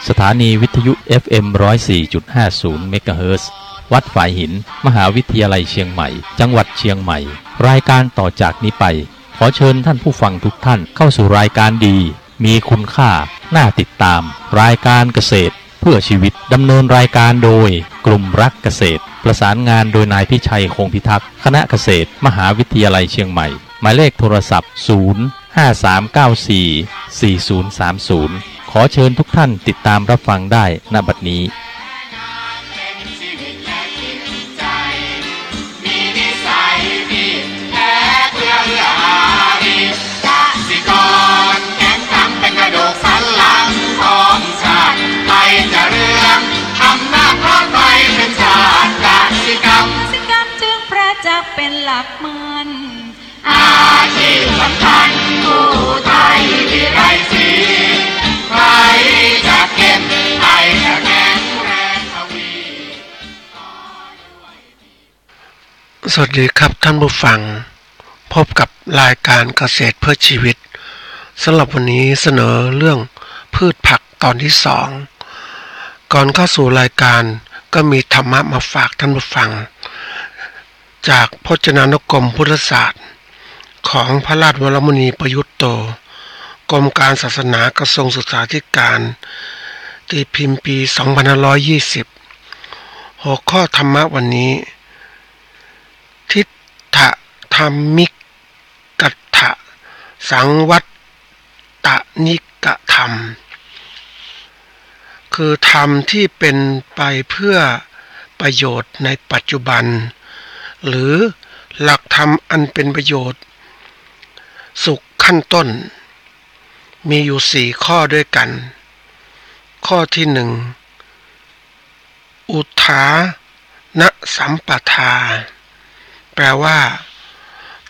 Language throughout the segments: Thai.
สถานีวิทยุ FM 104.50 เมกะเฮิรตซ์วัดฝายหินมหาวิทยาลัยเชียงใหม่จังหวัดเชียงใหม่รายการต่อจากนี้ไปขอเชิญท่านผู้ฟังทุกท่านเข้าสู่รายการดีมีคุณค่าน่าติดตามรายการเกษตรเพื่อชีวิตดำเนินรายการโดยกลุ่มรักเกษตรประสานงานโดยนายพิชัยคงพิทักษ์คณะเกษตรมหาวิทยาลัยเชียงใหม่หมายเลขโทรศัพท์053944030ขอเชิญทุกท่านติดตามรับฟังได้ณบัดนี้เป็นหลักมันอาชีพสำคัญผู้ไทยที่ไร้สีใครจะเก็บใครจะแข็งแรงทวีสวัสดีครับท่านผู้ฟังพบกับรายการเกษตรเพื่อชีวิตสำหรับวันนี้เสนอเรื่องพืชผักตอนที่2ก่อนเข้าสู่รายการก็มีธรรมะมาฝากท่านผู้ฟังจากพจนานุกรมพุทธศาสตร์ของพระราชวรมุนีประยุตโตกรมการศาสนากระทรวงศึกษาธิการตีพิมพ์ปี 2520 หัวข้อธรรมะวันนี้ทิฏฐธรรมิกัตถะสังวัตตนิกธรรมคือธรรมที่เป็นไปเพื่อประโยชน์ในปัจจุบันหรือหลักธรรมอันเป็นประโยชน์สุขขั้นต้นมีอยู่4ข้อด้วยกันข้อที่1อุทานะสัมปทาแปลว่า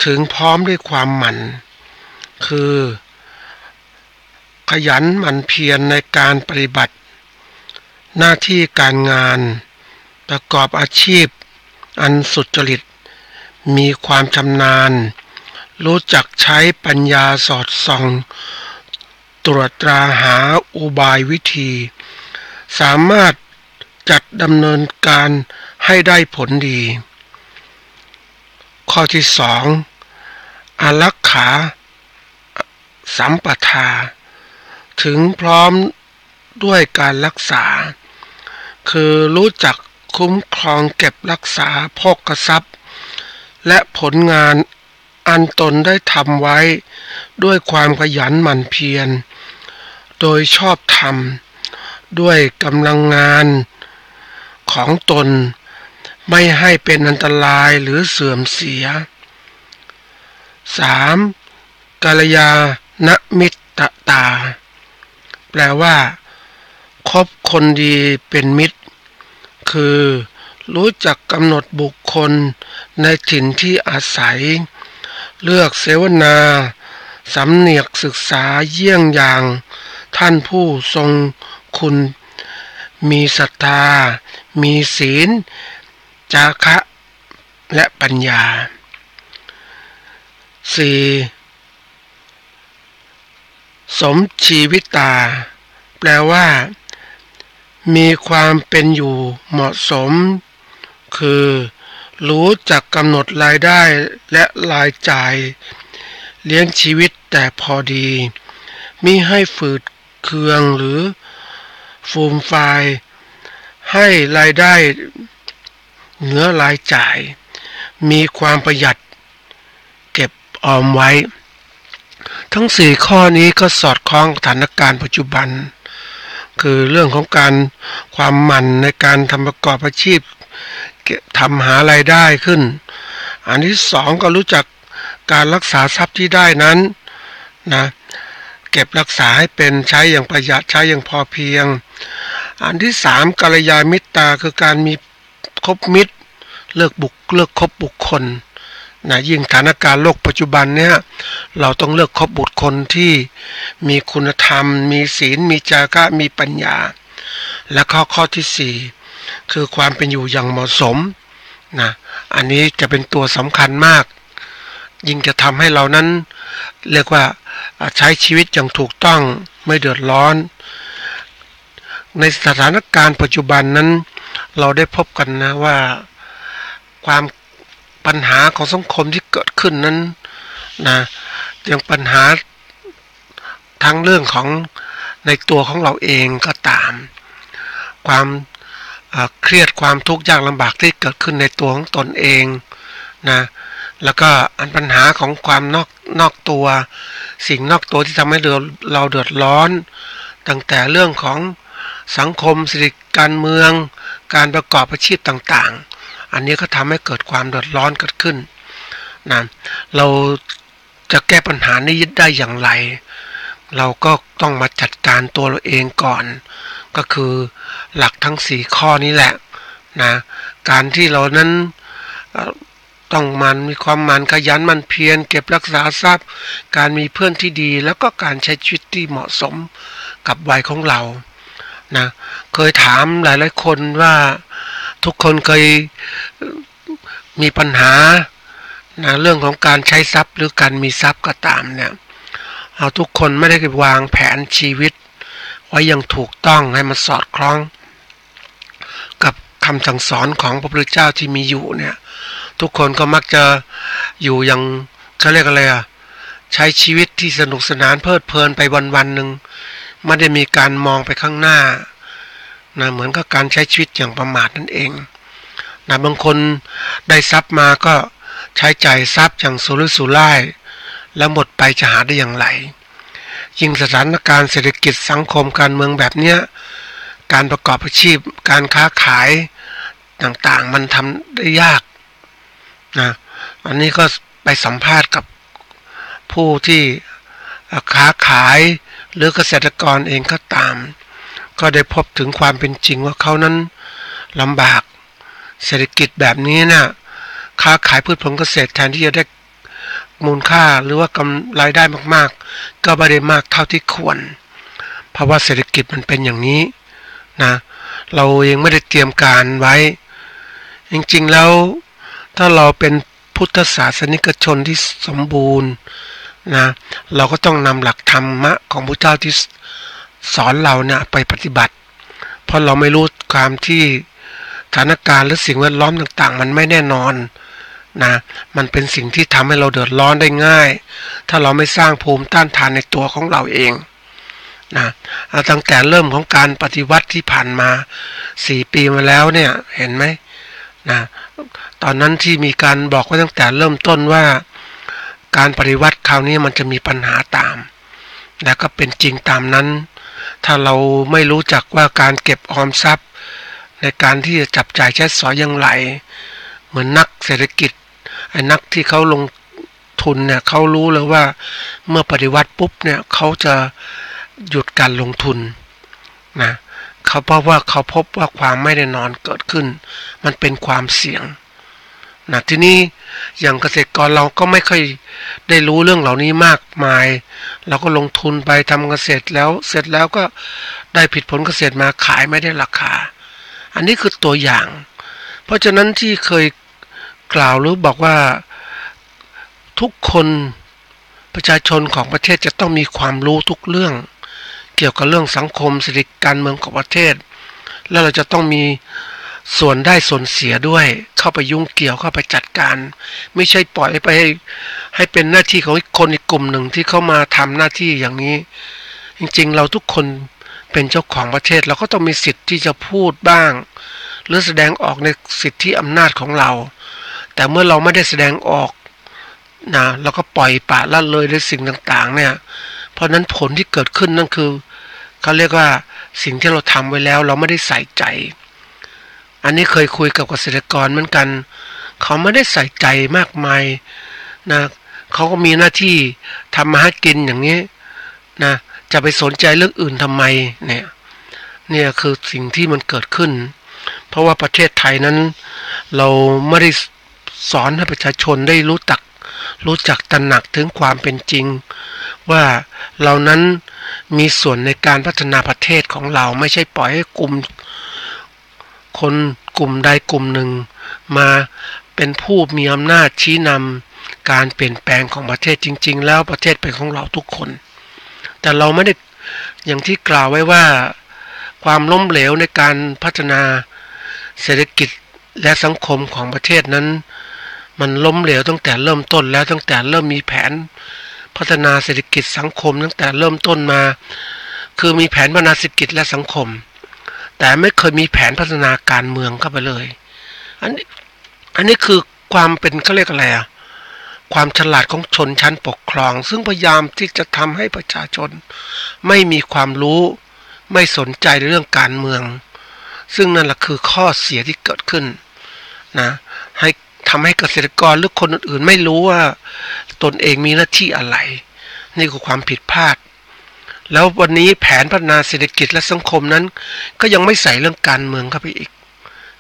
ถึงพร้อมด้วยความหมั่นคือขยันหมั่นเพียรในการปฏิบัติหน้าที่การงานประกอบอาชีพอันสุจริตมีความชำนาญรู้จักใช้ปัญญาสอดส่องตรวจตราหาอุบายวิธีสามารถจัดดำเนินการให้ได้ผลดีข้อที่2อารักขาสัมปทาถึงพร้อมด้วยการรักษาคือรู้จักคุ้มครองเก็บรักษาโภคทรัพย์และผลงานอันตนได้ทำไว้ด้วยความขยันหมั่นเพียรโดยชอบธรรมด้วยกำลังงานของตนไม่ให้เป็นอันตรายหรือเสื่อมเสีย 3. กัลยาณมิตรตาแปลว่าคบคนดีเป็นมิตรคือรู้จักกำหนดบุคคลในถิ่นที่อาศัยเลือกเสวนาสำเนียกศึกษาเยี่ยงอย่างท่านผู้ทรงคุณมีศรัทธามีศีลจาคะและปัญญา 4. สมชีวิตาแปลว่ามีความเป็นอยู่เหมาะสมคือรู้จักกำหนดรายได้และรายจ่ายเลี้ยงชีวิตแต่พอดีมิให้ฝืดเคืองหรือฟูมฟายให้รายได้เหนือรายจ่ายมีความประหยัดเก็บออมไว้ทั้ง4ข้อนี้ก็สอดคล้องสถานการณ์ปัจจุบันคือเรื่องของการความหมั่นในการทำประกอบอาชีพทำหารายได้ขึ้นอันที่2ก็รู้จักการรักษาทรัพย์ที่ได้นั้นนะเก็บรักษาให้เป็นใช้อย่างประหยัดใช้อย่างพอเพียงอันที่3กัลยาณมิตราคือการมีคบมิตรเลิกคบบุคคลนะยิ่งสถานการณ์โลกปัจจุบันเนี่ยเราต้องเลือกคบบุคคลที่มีคุณธรรมมีศีลมีจาคะมีปัญญาและข้อที่4คือความเป็นอยู่อย่างเหมาะสมนะอันนี้จะเป็นตัวสำคัญมากยิ่งจะทำให้เรานั้นเรียกว่าใช้ชีวิตอย่างถูกต้องไม่เดือดร้อน ในสถานการณ์ปัจจุบันนั้นเราได้พบกันนะว่าความปัญหาของสังคมที่เกิดขึ้นนั้นนะอย่างปัญหาทั้งเรื่องของในตัวของเราเองก็ตามความเครียดความทุกข์ยากลำบากที่เกิดขึ้นในตัวของตนเองนะแล้วก็ปัญหาของความนอกตัวสิ่งนอกตัวที่ทำให้เราเดือดร้อนตั้งแต่เรื่องของสังคมเศรษฐกิจการเมืองการประกอบอาชีพต่างๆอันนี้ก็ทำให้เกิดความเดือดร้อนเกิดขึ้นนะเราจะแก้ปัญหานี้ได้อย่างไรเราก็ต้องมาจัดการตัวเราเองก่อนก็คือหลักทั้ง4ข้อนี้แหละนะการที่เรานั้นต้องมีความหมั่นขยันหมั่นเพียรเก็บรักษาทรัพย์การมีเพื่อนที่ดีแล้วก็การใช้ชีวิตที่เหมาะสมกับวัยของเรานะเคยถามหลายๆคนว่าทุกคนเคยมีปัญหานะเรื่องของการใช้ทรัพย์หรือการมีทรัพย์ก็ตามเนี่ยเอาทุกคนไม่ได้วางแผนชีวิตไว้อย่างถูกต้องให้มันสอดคล้องกับคำสั่งสอนของพระพุทธเจ้าที่มีอยู่เนี่ยทุกคนก็มักจะอยู่อย่างเขาเรียกอะไรใช้ชีวิตที่สนุกสนานเพลิดเพลินไปวันๆหนึ่งไม่ได้มีการมองไปข้างหน้านะเหมือนกับการใช้ชีวิตอย่างประมาทนั่นเองนะบางคนได้ทรัพย์มาก็ใช้จ่ายทรัพย์อย่างสุรุ่ยสุร่ายแล้วหมดไปจะหาได้อย่างไรยิ่งสถานการณ์เศรษฐกิจสังคมการเมืองแบบเนี้ยการประกอบอาชีพการค้าขายต่างๆมันทำได้ยากนะอันนี้ก็ไปสัมภาษณ์กับผู้ที่ค้าขายหรือเกษตรกรเองก็ตามก็ได้พบถึงความเป็นจริงว่าเขานั้นลำบากเศรษฐกิจแบบนี้นะค้าขายพืชผลเกษตรแทนที่จะได้มูลค่าหรือว่ากำไรได้มากๆก็ไม่ได้มากเท่าที่ควรเพราะว่าเศรษฐกิจมันเป็นอย่างนี้นะเราเองไม่ได้เตรียมการไว้จริงๆแล้วถ้าเราเป็นพุทธศาสนิกชนที่สมบูรณ์นะเราก็ต้องนำหลักธรรมะของพระเจ้าที่สอนเราเนี่ยไปปฏิบัติเพราะเราไม่รู้ความที่สถานการณ์หรือสิ่งแวดล้อมต่างๆมันไม่แน่นอนนะมันเป็นสิ่งที่ทำให้เราเดือดร้อนได้ง่ายถ้าเราไม่สร้างภูมิต้านทานในตัวของเราเองนะตั้งแต่เริ่มของการปฏิวัติที่ผ่านมา4 ปีมาแล้วเนี่ยเห็นไหมนะตอนนั้นที่มีการบอกไว้ตั้งแต่เริ่มต้นว่าการปฏิวัติคราวนี้มันจะมีปัญหาตามและก็เป็นจริงตามนั้นถ้าเราไม่รู้จักว่าการเก็บออมทรัพย์ในการที่จะจับจ่ายใช้สอยอย่างไรเหมือนนักเศรษฐกิจไอ้นักที่เขาลงทุนเนี่ยเขารู้แล้วว่าเมื่อปฏิวัติปุ๊บเนี่ยเขาจะหยุดการลงทุนนะเขาเพราะว่าเขาพบว่าความไม่แน่นอนเกิดขึ้นมันเป็นความเสี่ยงนะทีนี้อย่างเกษตรกรเราก็ไม่ค่อยได้รู้เรื่องเหล่านี้มากมายเราก็ลงทุนไปทำเกษตรแล้วเสร็จแล้วก็ได้ผิดผลเกษตรมาขายไม่ได้ราคาอันนี้คือตัวอย่างเพราะฉะนั้นที่เคยกล่าวหรือบอกว่าทุกคนประชาชนของประเทศจะต้องมีความรู้ทุกเรื่องเกี่ยวกับเรื่องสังคมเศรษฐกิจการเมืองของประเทศแล้วเราจะต้องมีส่วนได้ส่วนเสียด้วยเข้าไปยุ่งเกี่ยวเข้าไปจัดการไม่ใช่ปล่อยไปให้เป็นหน้าที่ของคนอีกกลุ่มหนึ่งที่เข้ามาทำหน้าที่อย่างนี้จริงๆเราทุกคนเป็นเจ้าของประเทศเราก็ต้องมีสิทธิ์ที่จะพูดบ้างหรือแสดงออกในสิทธิอำนาจของเราแต่เมื่อเราไม่ได้แสดงออกนะเราก็ปล่อยปละละเลยในสิ่งต่างๆเนี่ยเพราะนั้นผลที่เกิดขึ้นนั่นคือเขาเรียกว่าสิ่งที่เราทำไว้แล้วเราไม่ได้ใส่ใจอันนี้เคยคุยกับเกษตรกรเหมือนกันเขาไม่ได้ใส่ใจมากมายนะเขาก็มีหน้าที่ทำมาหากินอย่างนี้นะจะไปสนใจเรื่องอื่นทำไมเนี่ยคือสิ่งที่มันเกิดขึ้นเพราะว่าประเทศไทยนั้นเราไม่ได้สอนให้ประชาชนได้รู้จักตระหนักถึงความเป็นจริงว่าเรานั้นมีส่วนในการพัฒนาประเทศของเราไม่ใช่ปล่อยให้กลุ่มคนกลุ่มใดกลุ่มหนึ่งมาเป็นผู้มีอำนาจชี้นำการเปลี่ยนแปลงของประเทศจริงๆแล้วประเทศเป็นของเราทุกคนแต่เราไม่ได้อย่างที่กล่าวไว้ว่า ความล้มเหลวในการพัฒนาเศรษฐกิจและสังคมของประเทศนั้นมันล้มเหลวตั้งแต่เริ่มต้นแล้วตั้งแต่เริ่มมีแผนพัฒนาเศรษฐกิจสังคมตั้งแต่เริ่มต้นมาคือมีแผนพัฒนาเศรษฐกิจและสังคมแต่ไม่เคยมีแผนพัฒนาการเมืองเข้าไปเลยอันนี้คือความเป็นเขาเรียกอะไรอะความฉลาดของชนชั้นปกครองซึ่งพยายามที่จะทำให้ประชาชนไม่มีความรู้ไม่สนใจในเรื่องการเมืองซึ่งนั่นแหละคือข้อเสียที่เกิดขึ้นนะให้ทำให้เกษตรกรหรือคนอื่นๆไม่รู้ว่าตนเองมีหน้าที่อะไรนี่คือความผิดพลาดแล้ววันนี้แผนพัฒนาเศรษฐกิจและสังคมนั้นก็ยังไม่ใส่เรื่องการเมืองเข้าไปอีก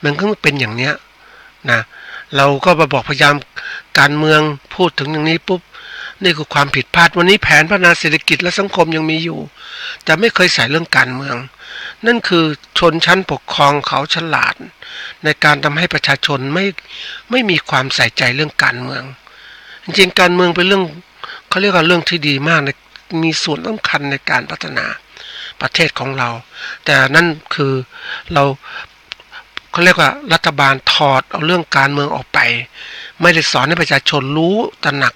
มันก็เป็นอย่างเนี้ยนะเราก็มาบอกพยายามการเมืองพูดถึงอย่างนี้ปุ๊บนี่คือความผิดพลาดวันนี้แผนพัฒนาเศรษฐกิจและสังคมยังมีอยู่แต่ไม่เคยใส่เรื่องการเมืองนั่นคือชนชั้นปกครองเขาฉลาดในการทำให้ประชาชนไม่มีความใส่ใจเรื่องการเมืองจริงๆการเมืองเป็นเรื่องเขาเรียกว่าเรื่องที่ดีมากมีส่วนสำคัญในการพัฒนาประเทศของเราแต่นั่นคือเขาเรียกว่ารัฐบาลถอดเอาเรื่องการเมืองออกไปไม่ได้สอนให้ประชาชนรู้ตระหนัก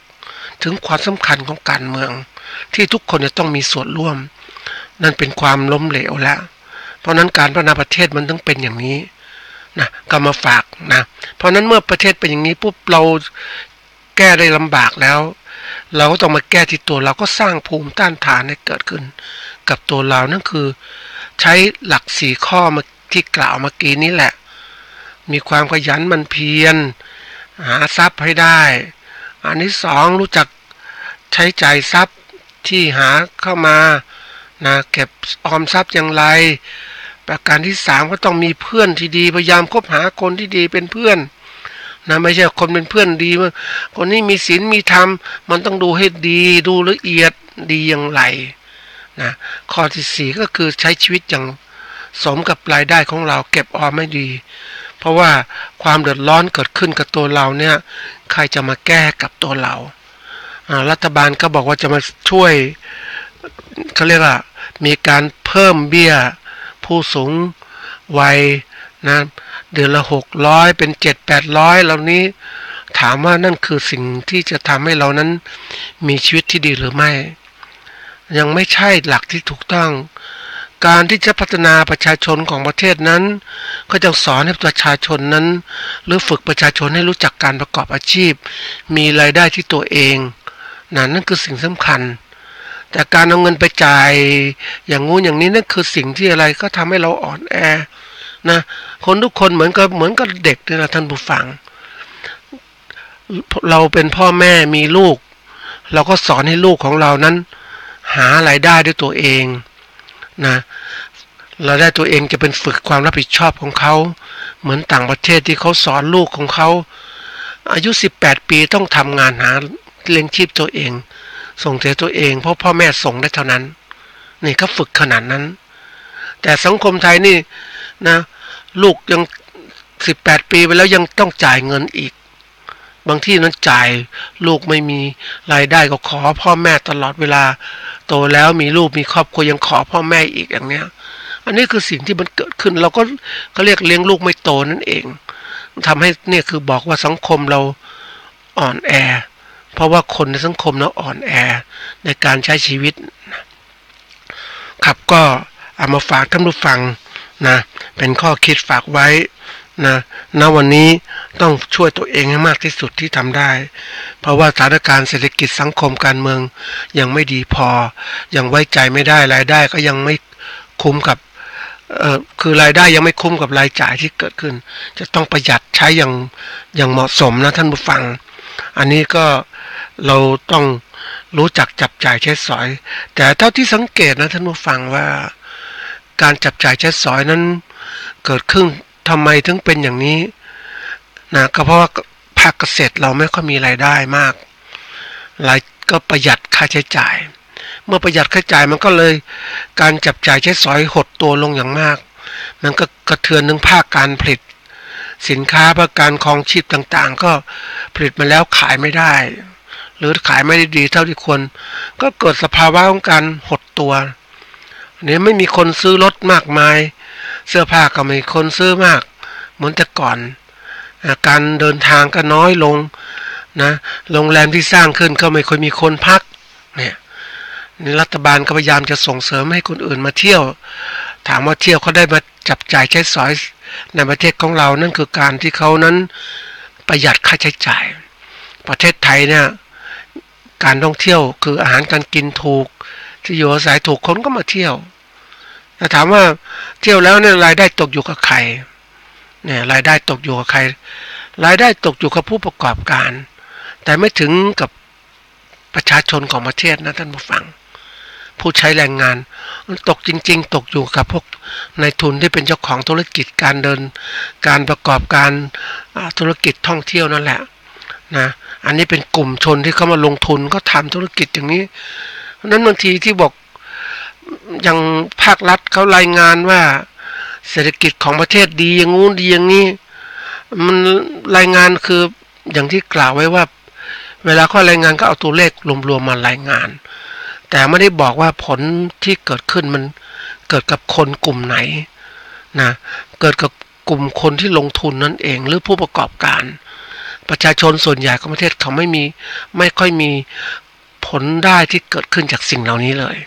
ถึงความสำคัญของการเมืองที่ทุกคนจะต้องมีส่วนร่วมนั่นเป็นความล้มเหลวแล้วเพราะนั้นการพัฒนาประเทศมันต้องเป็นอย่างนี้นะก็มาฝากนะเพราะนั้นเมื่อประเทศเป็นอย่างนี้ปุ๊บเราแก้ได้ลำบากแล้วเราก็ต้องมาแก้ที่ตัวเราก็สร้างภูมิต้านทานให้เกิดขึ้นกับตัวเรานั่นคือใช้หลัก4ข้อมาที่กล่าวเมื่อกี้นี้แหละมีความขยันหมั่นเพียรหาทรัพย์ให้ได้อันที่2รู้จักใช้จ่ายทรัพย์ที่หาเข้ามานะเก็บออมทรัพย์อย่างไรประการที่3ก็ต้องมีเพื่อนที่ดีพยายามคบหาคนที่ดีเป็นเพื่อนนะไม่ใช่คนเป็นเพื่อนดีว่าคนนี้มีศีลมีธรรมมันต้องดูให้ดีดูละเอียดดีอย่างไรนะข้อที่4ก็คือใช้ชีวิตอย่างสมกับรายได้ของเราเก็บออมไม่ดีเพราะว่าความเดือดร้อนเกิดขึ้นกับตัวเราเนี่ยใครจะมาแก้กับตัวเรารัฐบาลก็บอกว่าจะมาช่วยเขาเรียกว่ามีการเพิ่มเบี้ยผู้สูงวัยนะเดือนละ600เป็น700-800เหล่านี้ถามว่านั่นคือสิ่งที่จะทำให้เรานั้นมีชีวิตที่ดีหรือไม่ยังไม่ใช่หลักที่ถูกต้องการที่จะพัฒนาประชาชนของประเทศนั้นก็จะสอนให้ประชาชนนั้นหรือฝึกประชาชนให้รู้จักการประกอบอาชีพมีรายได้ที่ตัวเองนั่นคือสิ่งสำคัญแต่การเอาเงินไปจ่ายอย่างงู้นอย่างนี้นั่นคือสิ่งที่อะไรก็ทำให้เราอ่อนแอนะคนทุกคนเหมือนกับเด็กนี่นะท่านผู้ฟังเราเป็นพ่อแม่มีลูกเราก็สอนให้ลูกของเรานั้นหารายได้ด้วยตัวเองนะเราได้ตัวเองจะเป็นฝึกความรับผิดชอบของเขาเหมือนต่างประเทศที่เขาสอนลูกของเขาอายุ18ปีต้องทำงานหาเลี้ยงชีพตัวเองส่งเสียตัวเองเพราะพ่อแม่ส่งได้เท่านั้นนี่เขาฝึกขนาดนั้นแต่สังคมไทยนี่นะลูกยัง18ปีไปแล้วยังต้องจ่ายเงินอีกบางที่นั้นจ่ายลูกไม่มีรายได้ก็ขอพ่อแม่ตลอดเวลาโตแล้วมีลูกมีครอบครัวยังขอพ่อแม่อีกอย่างเนี้ยอันนี้คือสิ่งที่มันเกิดขึ้นเราก็เขาเรียกเลี้ยงลูกไม่โตนั่นเองทำให้เนี่ยคือบอกว่าสังคมเราอ่อนแอเพราะว่าคนในสังคมเราอ่อนแอในการใช้ชีวิตครับก็เอามาฝากท่านผู้ฟังนะเป็นข้อคิดฝากไว้นะณวันนี้ต้องช่วยตัวเองให้มากที่สุดที่ทำได้เพราะว่าสถานการณ์เศรษฐกิจสังคมการเมืองยังไม่ดีพอยังไว้ใจไม่ได้รายได้ก็ยังไม่คุ้มกับคือรายได้ยังไม่คุ้มกับรายจ่ายที่เกิดขึ้นจะต้องประหยัดใช้อย่างเหมาะสมนะท่านผู้ฟังอันนี้ก็เราต้องรู้จักจับจ่ายใช้สอยแต่เท่าที่สังเกตนะท่านผู้ฟังว่าการจับจ่ายใช้สอยนั้นเกิดขึ้นทำไมถึงเป็นอย่างนี้นะก็เพราะว่าภาคเกษตรเราไม่ค่อยมีรายได้มากก็ประหยัดค่าใช้จ่ายเมื่อประหยัดค่าใช้จ่ายมันก็เลยการจับจ่ายใช้สอยหดตัวลงอย่างมากมันก็กระเทือนถึงภาคการผลิตสินค้าประกันครองชีพต่างๆก็ผลิตมาแล้วขายไม่ได้หรือขายไม่ได้ดีเท่าที่ควรก็เกิดสภาวะของการหดตัว เนี่ยไม่มีคนซื้อรถมากมายเสื้อผ้าก็ไม่มีคนซื้อมากเหมือนแต่ก่อนการเดินทางก็น้อยลงนะโรงแรมที่สร้างขึ้นก็ไม่ค่อยมีคนพักเนี่ยนี่รัฐบาลก็พยายามจะส่งเสริมให้คนอื่นมาเที่ยวถามว่าเที่ยวเขาได้มาจับจ่ายใช้สอยในประเทศของเรานั่นคือการที่เขานั้นประหยัดค่าใช้จ่ายประเทศไทยเนี่ยการท่องเที่ยวคืออาหารการกินถูกที่อยู่อาศัยถูกคนก็มาเที่ยวแต่ถามว่าเที่ยวแล้วเนี่ยรายได้ตกอยู่กับใครเนี่ยรายได้ตกอยู่กับใครรายได้ตกอยู่กับผู้ประกอบการแต่ไม่ถึงกับประชาชนของประเทศนะท่านผู้ฟังผู้ใช้แรงงานมันตกจริงๆตกอยู่กับพวกนายทุนที่เป็นเจ้าของธุรกิจการประกอบการธุรกิจท่องเที่ยวนั่นแหละนะอันนี้เป็นกลุ่มชนที่เขามาลงทุนก็ทำธุรกิจอย่างนี้เพราะนั้นบางทีที่บอกอย่างภาครัฐเขารายงานว่าเศรษฐกิจของประเทศดีอย่างงู้นดีอย่างนี้มันรายงานคืออย่างที่กล่าวไว้ว่าเวลาเขารายงานก็เอาตัวเลขรวมๆมารายงานแต่ไม่ได้บอกว่าผลที่เกิดขึ้นมันเกิดกับคนกลุ่มไหนนะเกิดกับกลุ่มคนที่ลงทุนนั่นเองหรือผู้ประกอบการประชาชนส่วนใหญ่ของประเทศเขาไม่ค่อยมีผลได้ที่เกิดขึ้นจากสิ่งเหล่านี้เลย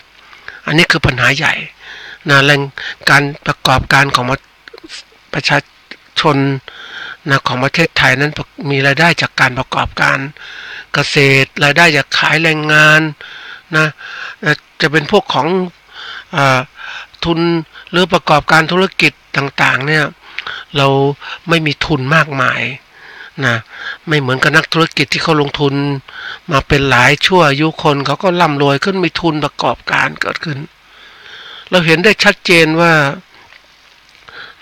อันนี้คือปัญหาใหญ่นะแรงการประกอบการของประชาชนนะของประเทศไทยนั้นมีรายได้จากการประกอบการเกษตรรายได้จากขายแรงงานนะจะเป็นพวกของทุนหรือประกอบการธุรกิจต่างๆเนี่ยเราไม่มีทุนมากมายนะไม่เหมือนกับนักธุรกิจที่เขาลงทุนมาเป็นหลายชั่วอายุคนเขาก็ร่ำรวยขึ้นมีทุนประกอบการเกิดขึ้นเราเห็นได้ชัดเจนว่า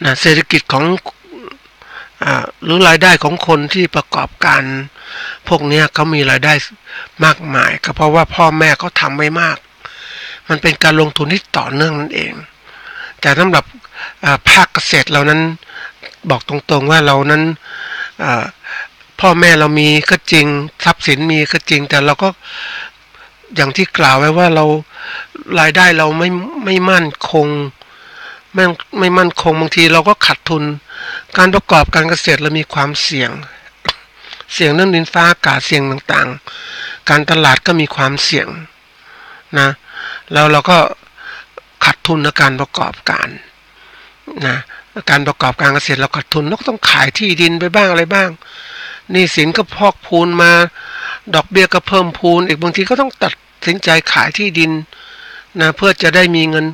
นะเศรษฐกิจของหรือรายได้ของคนที่ประกอบการพวกนี้เขามีรายได้มากมายก็เพราะว่าพ่อแม่เขาทำไว้มากมันเป็นการลงทุนที่ต่อเนื่องนั่นเองแต่สำหรับภาคเกษตรเรานั้นบอกตรงๆว่าเรานั้นพ่อแม่เรามีก็จริงทรัพย์สินมีก็จริงแต่เราก็อย่างที่กล่าวไว้ว่าเรารายได้เราไม่มั่นคงไม่มั่นคงบางทีเราก็ขาดทุนการประกอบการเกษตรเรามีความเสี่ยงเรื่องดินฟ้าอากาศเสี่ยงต่างๆการตลาดก็มีความเสี่ยงนะแล้วเราก็ขาดทุนในการประกอบการนะการประกอบการเกษตรเราขาดทุนเราก็ต้องขายที่ดินไปบ้างอะไรบ้างหนี้สินก็พอกพูนมาดอกเบี้ยก็เพิ่มพูนอีกบางทีก็ต้องตัดสินใจขายที่ดินนะเพื่อจะได้มีเงิน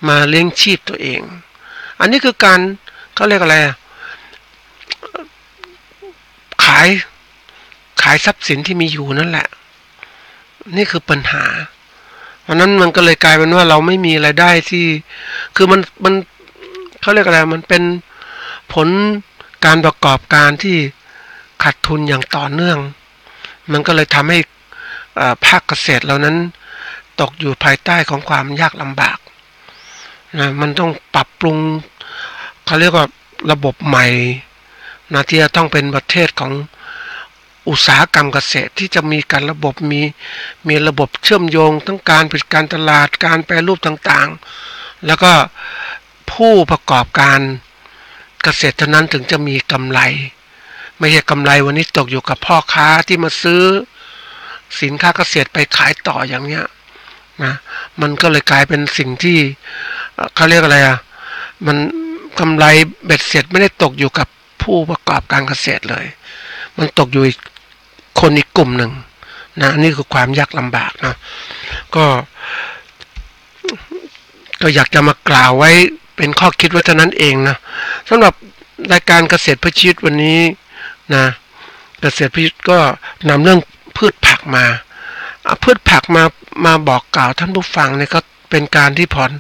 มาเลี้ยงชีพตัวเองอันนี้คือการเขาเรียกอะไรขายทรัพย์สินที่มีอยู่นั่นแหละนี่คือปัญหาเพราะนั้นมันก็เลยกลายเป็นว่าเราไม่มีรายได้ที่คือมันเขาเรียกอะไรมันเป็นผลการประกอบการที่ขาดทุนอย่างต่อเนื่องมันก็เลยทำให้ภาคเกษตรเรานั้นตกอยู่ภายใต้ของความยากลำบากนะมันต้องปรับปรุงเขาเรียกว่าระบบใหม่นะที่จะต้องเป็นประเทศของอุตสาหกรรมเกษตรที่จะมีการระบบมีระบบเชื่อมโยงทั้งการปิดการตลาดการแปรรูปต่างๆแล้วก็ผู้ประกอบการเกษตรเท่านั้นถึงจะมีกำไรไม่ใช่กำไรวันนี้ตกอยู่กับพ่อค้าที่มาซื้อสินค้าเกษตรไปขายต่ออย่างเนี้ยนะมันก็เลยกลายเป็นสิ่งที่เขาเรียกอะไรมันกำไรเบ็ดเสร็จไม่ได้ตกอยู่กับผู้ประกอบการเกษตรเลยมันตกอยู่คนอีกกลุ่มหนึ่งนะนี่คือความยากลำบากนะก็อยากจะมากล่าวไว้เป็นข้อคิดไว้เท่านั้นเองนะสำหรับรายการเกษตรเพื่อชีวิตวันนี้นะเกษตรเพื่อชีวิตก็นำเรื่องพืชผักมาพืชผักมาบอกกล่าวท่านผู้ฟังเนี่ยก็เป็นการที่ผ่อน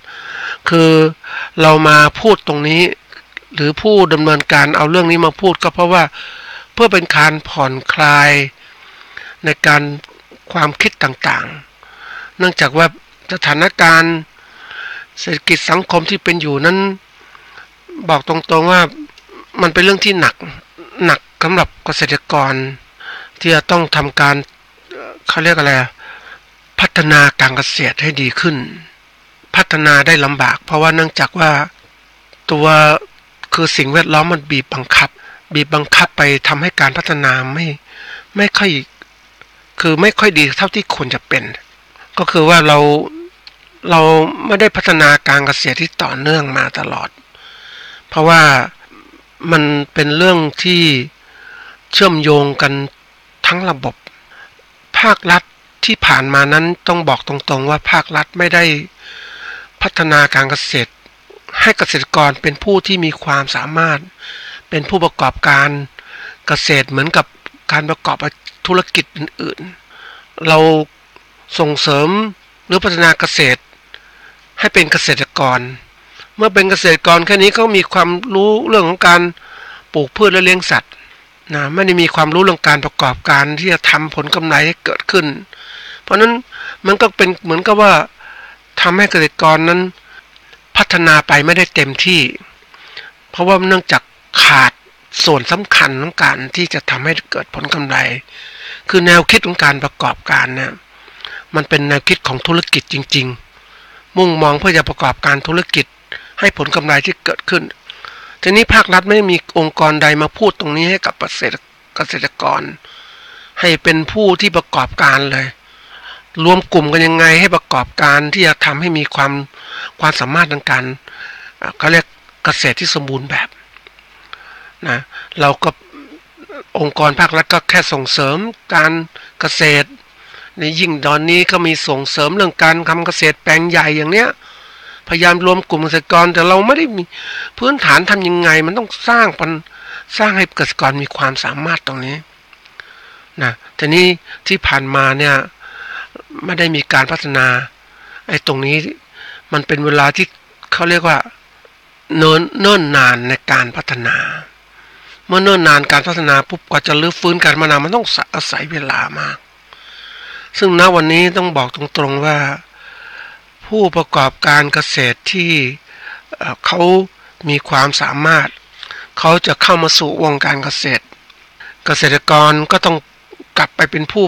คือเรามาพูดตรงนี้หรือผู้ดำเนินการเอาเรื่องนี้มาพูดก็เพราะว่าเพื่อเป็นการผ่อนคลายในการความคิดต่างๆเนื่องจากว่าสถานการณ์เศรษฐกิจสังคมที่เป็นอยู่นั้นบอกตรงๆว่ามันเป็นเรื่องที่หนักสำหรับเกษตรกรที่จะต้องทำการเขาเรียกอะไรพัฒนาการเกษตรให้ดีขึ้น พัฒนาได้ลำบากเพราะว่าเนื่องจากว่าตัวคือสิ่งแวดล้อมมันบีบบังคับไปทำให้การพัฒนาไม่ค่อยดีเท่าที่ควรจะเป็นก็คือว่าเราไม่ได้พัฒนาการเกษตรที่ต่อเนื่องมาตลอดเพราะว่ามันเป็นเรื่องที่เชื่อมโยงกันทั้งระบบภาครัฐที่ผ่านมานั้นต้องบอกตรงๆว่าภาครัฐไม่ได้พัฒนาการเกษตรให้เกษตรกรเป็นผู้ที่มีความสามารถเป็นผู้ประกอบการเกษตรเหมือนกับการประกอบธุรกิจอื่นๆเราส่งเสริมหรือพัฒนาเกษตรให้เป็นเกษตรกรเมื่อเป็นเกษตรกรแค่นี้ก็มีความรู้เรื่องของการปลูกพืชและเลี้ยงสัตว์นะไม่ได้มีความรู้เรื่องการประกอบการที่จะทำผลกำไรให้เกิดขึ้นเพราะนั้นมันก็เป็นเหมือนกับว่าทำให้เกษตรกรนั้นพัฒนาไปไม่ได้เต็มที่เพราะว่าเนื่องจากขาดส่วนสำคัญของการที่จะทำให้เกิดผลกำไรคือแนวคิดของการประกอบการเนี่ยมันเป็นแนวคิดของธุรกิจจริงๆมุ่งมองเพื่อจะประกอบการธุรกิจให้ผลกำไรที่เกิดขึ้นทีนี้ภาครัฐไม่มีองค์กรใดมาพูดตรงนี้ให้กับเกษตรกรให้เป็นผู้ที่ประกอบการเลยรวมกลุ่มกันยังไงให้ประกอบการที่จะทำให้มีความสามารถในการเขาเรียกเกษตรที่สมบูรณ์แบบนะเราก็องค์กรภาครัฐก็แค่ส่งเสริมการเกษตรในยิ่งตอนนี้ก็มีส่งเสริมเรื่องการทำเกษตรแปลงใหญ่อย่างเนี้ยพยายามรวมกลุ่มเกษตรกรแต่เราไม่ได้มีพื้นฐานทำยังไงมันต้องสร้างให้เกษตรกรมีความสามารถตรงนี้นะทีนี้ที่ผ่านมาเนี่ยไม่ได้มีการพัฒนาไอ้ตรงนี้มันเป็นเวลาที่เขาเรียกว่าเนิ่นนานในการพัฒนาเมื่อเนิ่นนานการพัฒนาปุ๊บกว่าจะรื้อฟื้นการพัฒนามันต้องอาศัยเวลามากซึ่งณวันนี้ต้องบอกตรงๆว่าผู้ประกอบการเกษตรที่เขามีความสามารถเขาจะเข้ามาสู่วงการเกษตรเกษตรกรก็ต้องกลับไปเป็นผู้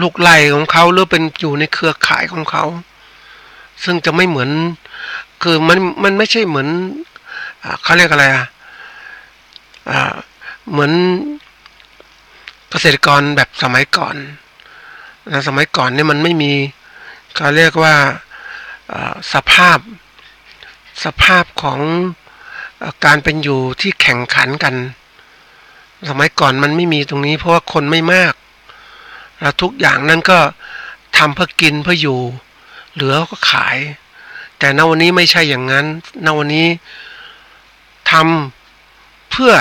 ลูกไร่ของเขาหรือเป็นอยู่ในเครือข่ายของเขาซึ่งจะไม่เหมือนคือมันไม่ใช่เหมือนเขาเรียกอะไรเหมือนเกษตรกรแบบสมัยก่อนนะสมัยก่อนเนี่ยมันไม่มีเขาเรียกว่าสภาพของการเป็นอยู่ที่แข่งขันกันสมัยก่อนมันไม่มีตรงนี้เพราะว่าคนไม่มากแล้วทุกอย่างนั้นก็ทำเพื่อกินเพื่ออยู่เหลือก็ขายแต่ณวันนี้ไม่ใช่อย่างนั้นณวันนี้ทำเพื่อ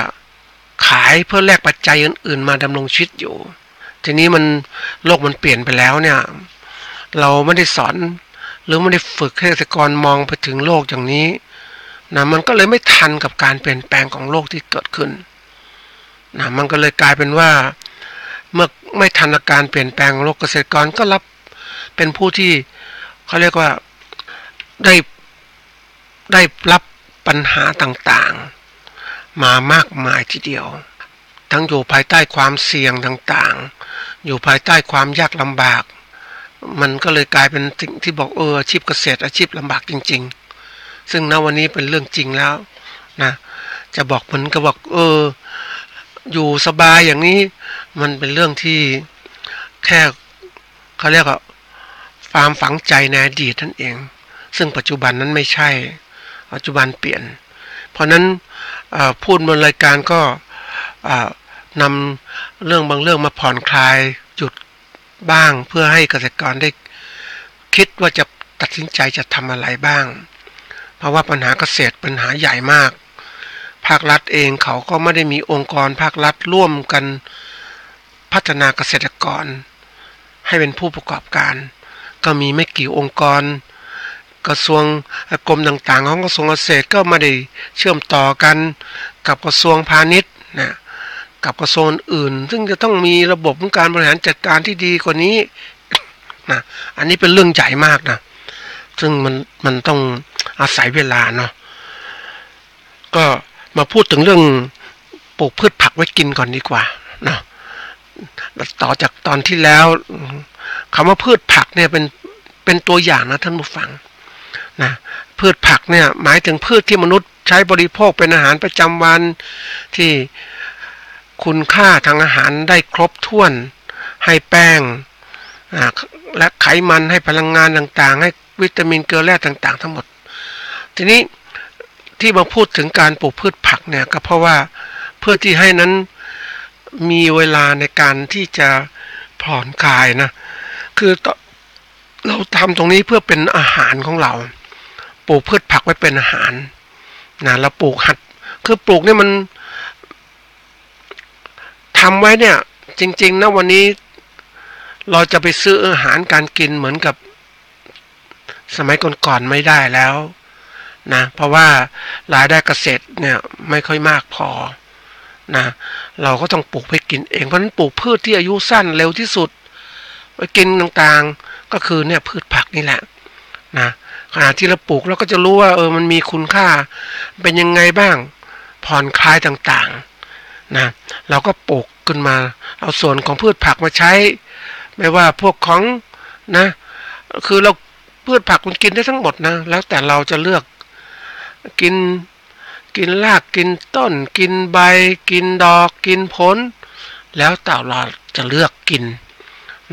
ขายเพื่อแลกปัจจัยอื่นๆมาดำรงชีวิตอยู่ทีนี้โลกมันเปลี่ยนไปแล้วเนี่ยเราไม่ได้สอนหรือไม่ได้ฝึกให้เกษตรกรมองไปถึงโลกอย่างนี้นะมันก็เลยไม่ทันกับการเปลี่ยนแปลงของโลกที่เกิดขึ้นนะมันก็เลยกลายเป็นว่าเมื่อไม่ทันกับการเปลี่ยนแปลงของโลกเกษตรกรก็รับเป็นผู้ที่เขาเรียกว่าได้รับปัญหาต่างๆมามากมายทีเดียวทั้งอยู่ภายใต้ความเสี่ยงต่างๆอยู่ภายใต้ความยากลำบากมันก็เลยกลายเป็นสิ่งที่บอกอาชีพเกษตรอาชีพลำบากจริงๆซึ่งณวันนี้เป็นเรื่องจริงแล้วนะจะบอกมันก็บอกอยู่สบายอย่างนี้มันเป็นเรื่องที่แค่เขาเรียกว่าความฝังใจในอดีตนั่นเองซึ่งปัจจุบันนั้นไม่ใช่ปัจจุบันเปลี่ยนเพราะนั้นพูดบนรายการก็นำเรื่องบางเรื่องมาผ่อนคลายหยุดบ้างเพื่อให้เกษตรกรได้คิดว่าจะตัดสินใจจะทำอะไรบ้างเพราะว่าปัญหาเกษตรปัญหาใหญ่มากภาครัฐเองเขาก็ไม่ได้มีองค์กรภาครัฐร่วมกันพัฒนาเกษตรกรให้เป็นผู้ประกอบการก็มีไม่กี่องค์กรกระทรวงกรมต่างๆของกระทรวงเกษตรก็ไม่ได้เชื่อมต่อกันกับกระทรวงพาณิชย์นะกับกระทรวงอื่นซึ่งจะต้องมีระบบการบริหารจัดการที่ดีกว่านี้นะอันนี้เป็นเรื่องใหญ่มากนะซึ่งมันต้องอาศัยเวลาเนาะก็มาพูดถึงเรื่องปลูกพืชผักไว้กินก่อนดีกว่าเนาะต่อจากตอนที่แล้วคำว่าพืชผักเนี่ยเป็นตัวอย่างนะท่านผู้ฟัง นะพืชผักเนี่ยหมายถึงพืชที่มนุษย์ใช้บริโภคเป็นอาหารประจำวันที่คุณค่าทางอาหารได้ครบถ้วนให้แป้งและไขมันให้พลังงานต่างๆให้วิตามินเกลือแร่ต่างๆทั้งหมดทีนี้ที่มาพูดถึงการปลูกพืชผักเนี่ยก็เพราะว่าเพื่อที่ให้นั้นมีเวลาในการที่จะผ่อนคลายนะคือเราทำตรงนี้เพื่อเป็นอาหารของเราปลูกพืชผักไว้เป็นอาหารนะเราปลูกหัดคือปลูกเนี่ยมันทำไว้เนี่ยจริงๆนะวันนี้เราจะไปซื้ออาหารการกินเหมือนกับสมัยก่อนๆไม่ได้แล้วนะเพราะว่ารายได้เกษตรเนี่ยไม่ค่อยมากพอนะเราก็ต้องปลูกไปกินเองเพราะฉะนั้นปลูกพืชที่อายุสั้นเร็วที่สุดไปกินต่างๆก็คือเนี่ยพืชผักนี่แหละนะขณะที่เราปลูกเราก็จะรู้ว่ามันมีคุณค่าเป็นยังไงบ้างผ่อนคลายต่างๆนะเราก็ปลูกขึ้นมาเอาส่วนของพืชผักมาใช้ไม่ว่าพวกของนะคือเราพืชผักมันกินได้ทั้งหมดนะแล้วแต่เราจะเลือกกินรากกินต้นกินใบกินดอกกินผลแล้วแต่เราจะเลือกกิน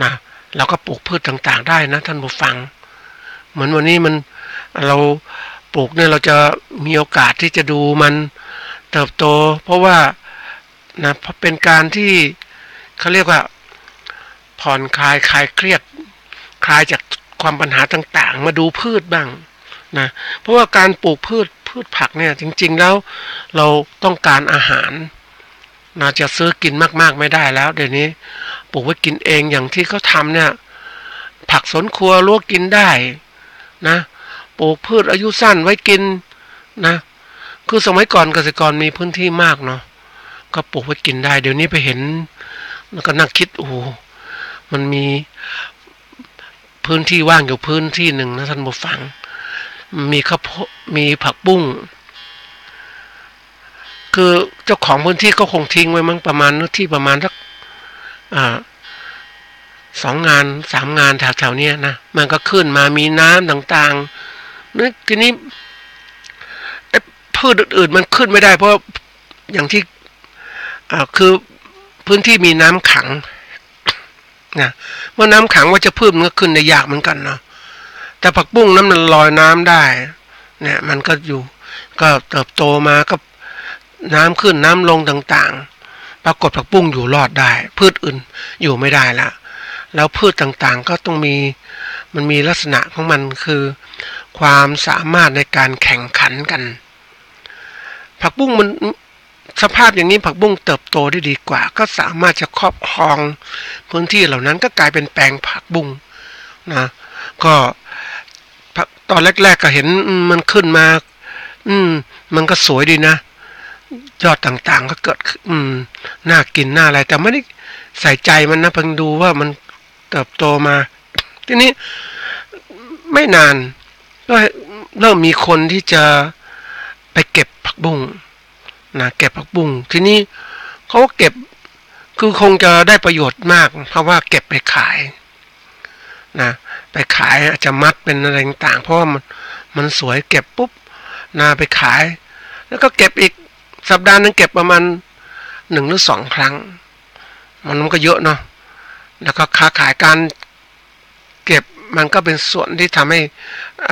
นะเราก็ปลูกพืชต่างๆได้นะท่านผู้ฟังเหมือนวันนี้เราปลูกเนี่ยเราจะมีโอกาสที่จะดูมันเติบโตเพราะว่านะเป็นการที่เขาเรียกว่าผ่อนคลายเครียดคลายจากความปัญหาต่างๆมาดูพืชบ้างนะเพราะว่าการปลูกพืชผักเนี่ยจริงๆแล้วเราต้องการอาหารนะจะซื้อกินมากๆไม่ได้แล้วเดี๋ยวนี้ปลูกไว้กินเองอย่างที่เขาทำเนี่ยผักสวนครัวลวกกินได้นะปลูกพืชอายุสั้นไว้กินนะคือสมัยก่อนเกษตรกรมีพื้นที่มากเนาะก็ปลูกไว้กินได้เดี๋ยวนี้ไปเห็นแล้วก็นั่งคิดโอ้มันมีพื้นที่ว่างอยู่พื้นที่หนึ่งนะท่านผู้ฟังมีข้าวโพดมีผักบุ้งคือเจ้าของพื้นที่ก็คงทิ้งไว้มั้งประมาณที่ประมาณสัก2 งาน 3 งานแถวๆนี้นะมันก็ขึ้นมามีน้ำต่างๆนึกทีนี้พืชอื่นๆมันขึ้นไม่ได้เพราะอย่างที่คือพื้นที่มีน้ำขังนะเมื่อน้ำขังว่าจะพืชมันก็ขึ้นได้ยากเหมือนกันเนาะแต่ผักบุ้งน้ำมันลอยน้ำได้เนี่ยมันก็อยู่ก็เติบโตมาก็น้ำขึ้นน้ำลงต่างๆปรากฏผักบุ้งอยู่รอดได้พืชอื่นอยู่ไม่ได้แล้วพืชต่างๆก็ต้องมันมีลักษณะของมันคือความสามารถในการแข่งขันกันผักบุ้งมันสภาพอย่างนี้ผักบุ้งเติบโตได้ดีกว่าก็สามารถจะครอบครองพื้นที่เหล่านั้นก็กลายเป็นแปลงผักบุ้งนะก็ตอนแรกๆก็เห็นมันขึ้นมามันก็สวยดีนะยอดต่างๆก็เกิดน่ากินน่าอะไรแต่ไม่ได้ใส่ใจมันนะเพิ่งดูว่ามันเติบโตมาทีนี้ไม่นานก็เริ่มมีคนที่จะไปเก็บผักบุ้งนะเก็บผักบุ้งทีนี้เขาก็เก็บคือคงจะได้ประโยชน์มากเพราะว่าเก็บไปขายนะไปขายอาจจะมัดเป็นอะไรต่างๆเพราะว่ามันสวยเก็บปุ๊บนะไปขายแล้วก็เก็บอีกสัปดาห์นึงเก็บประมาณ1 หรือ 2 ครั้งมันก็เยอะเนาะแล้วก็ค้าขายการเก็บมันก็เป็นส่วนที่ทำให้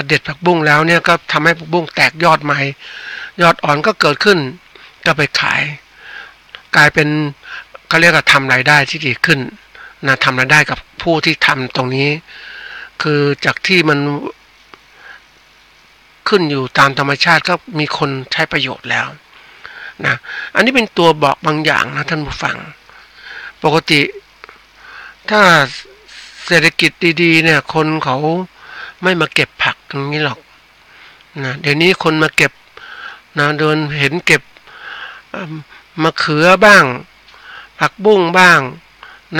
เด็ดผักบุ้งแล้วเนี่ยก็ทำให้ผักบุ้งแตกยอดใหม่ยอดอ่อนก็เกิดขึ้นก็ไปขายกลายเป็นเขาเรียกว่าทำรายได้ที่ดีขึ้นนะทำรายได้กับผู้ที่ทำตรงนี้คือจากที่มันขึ้นอยู่ตามธรรมชาติก็มีคนใช้ประโยชน์แล้วนะอันนี้เป็นตัวบอกบางอย่างนะท่านผู้ฟังปกติถ้าเศรษฐกิจดีๆเนี่ยคนเขาไม่มาเก็บผักตรงนี้หรอกนะเดี๋ยวนี้คนมาเก็บนะเดินเห็นเก็บมะเขือบ้างผักบุ้งบ้าง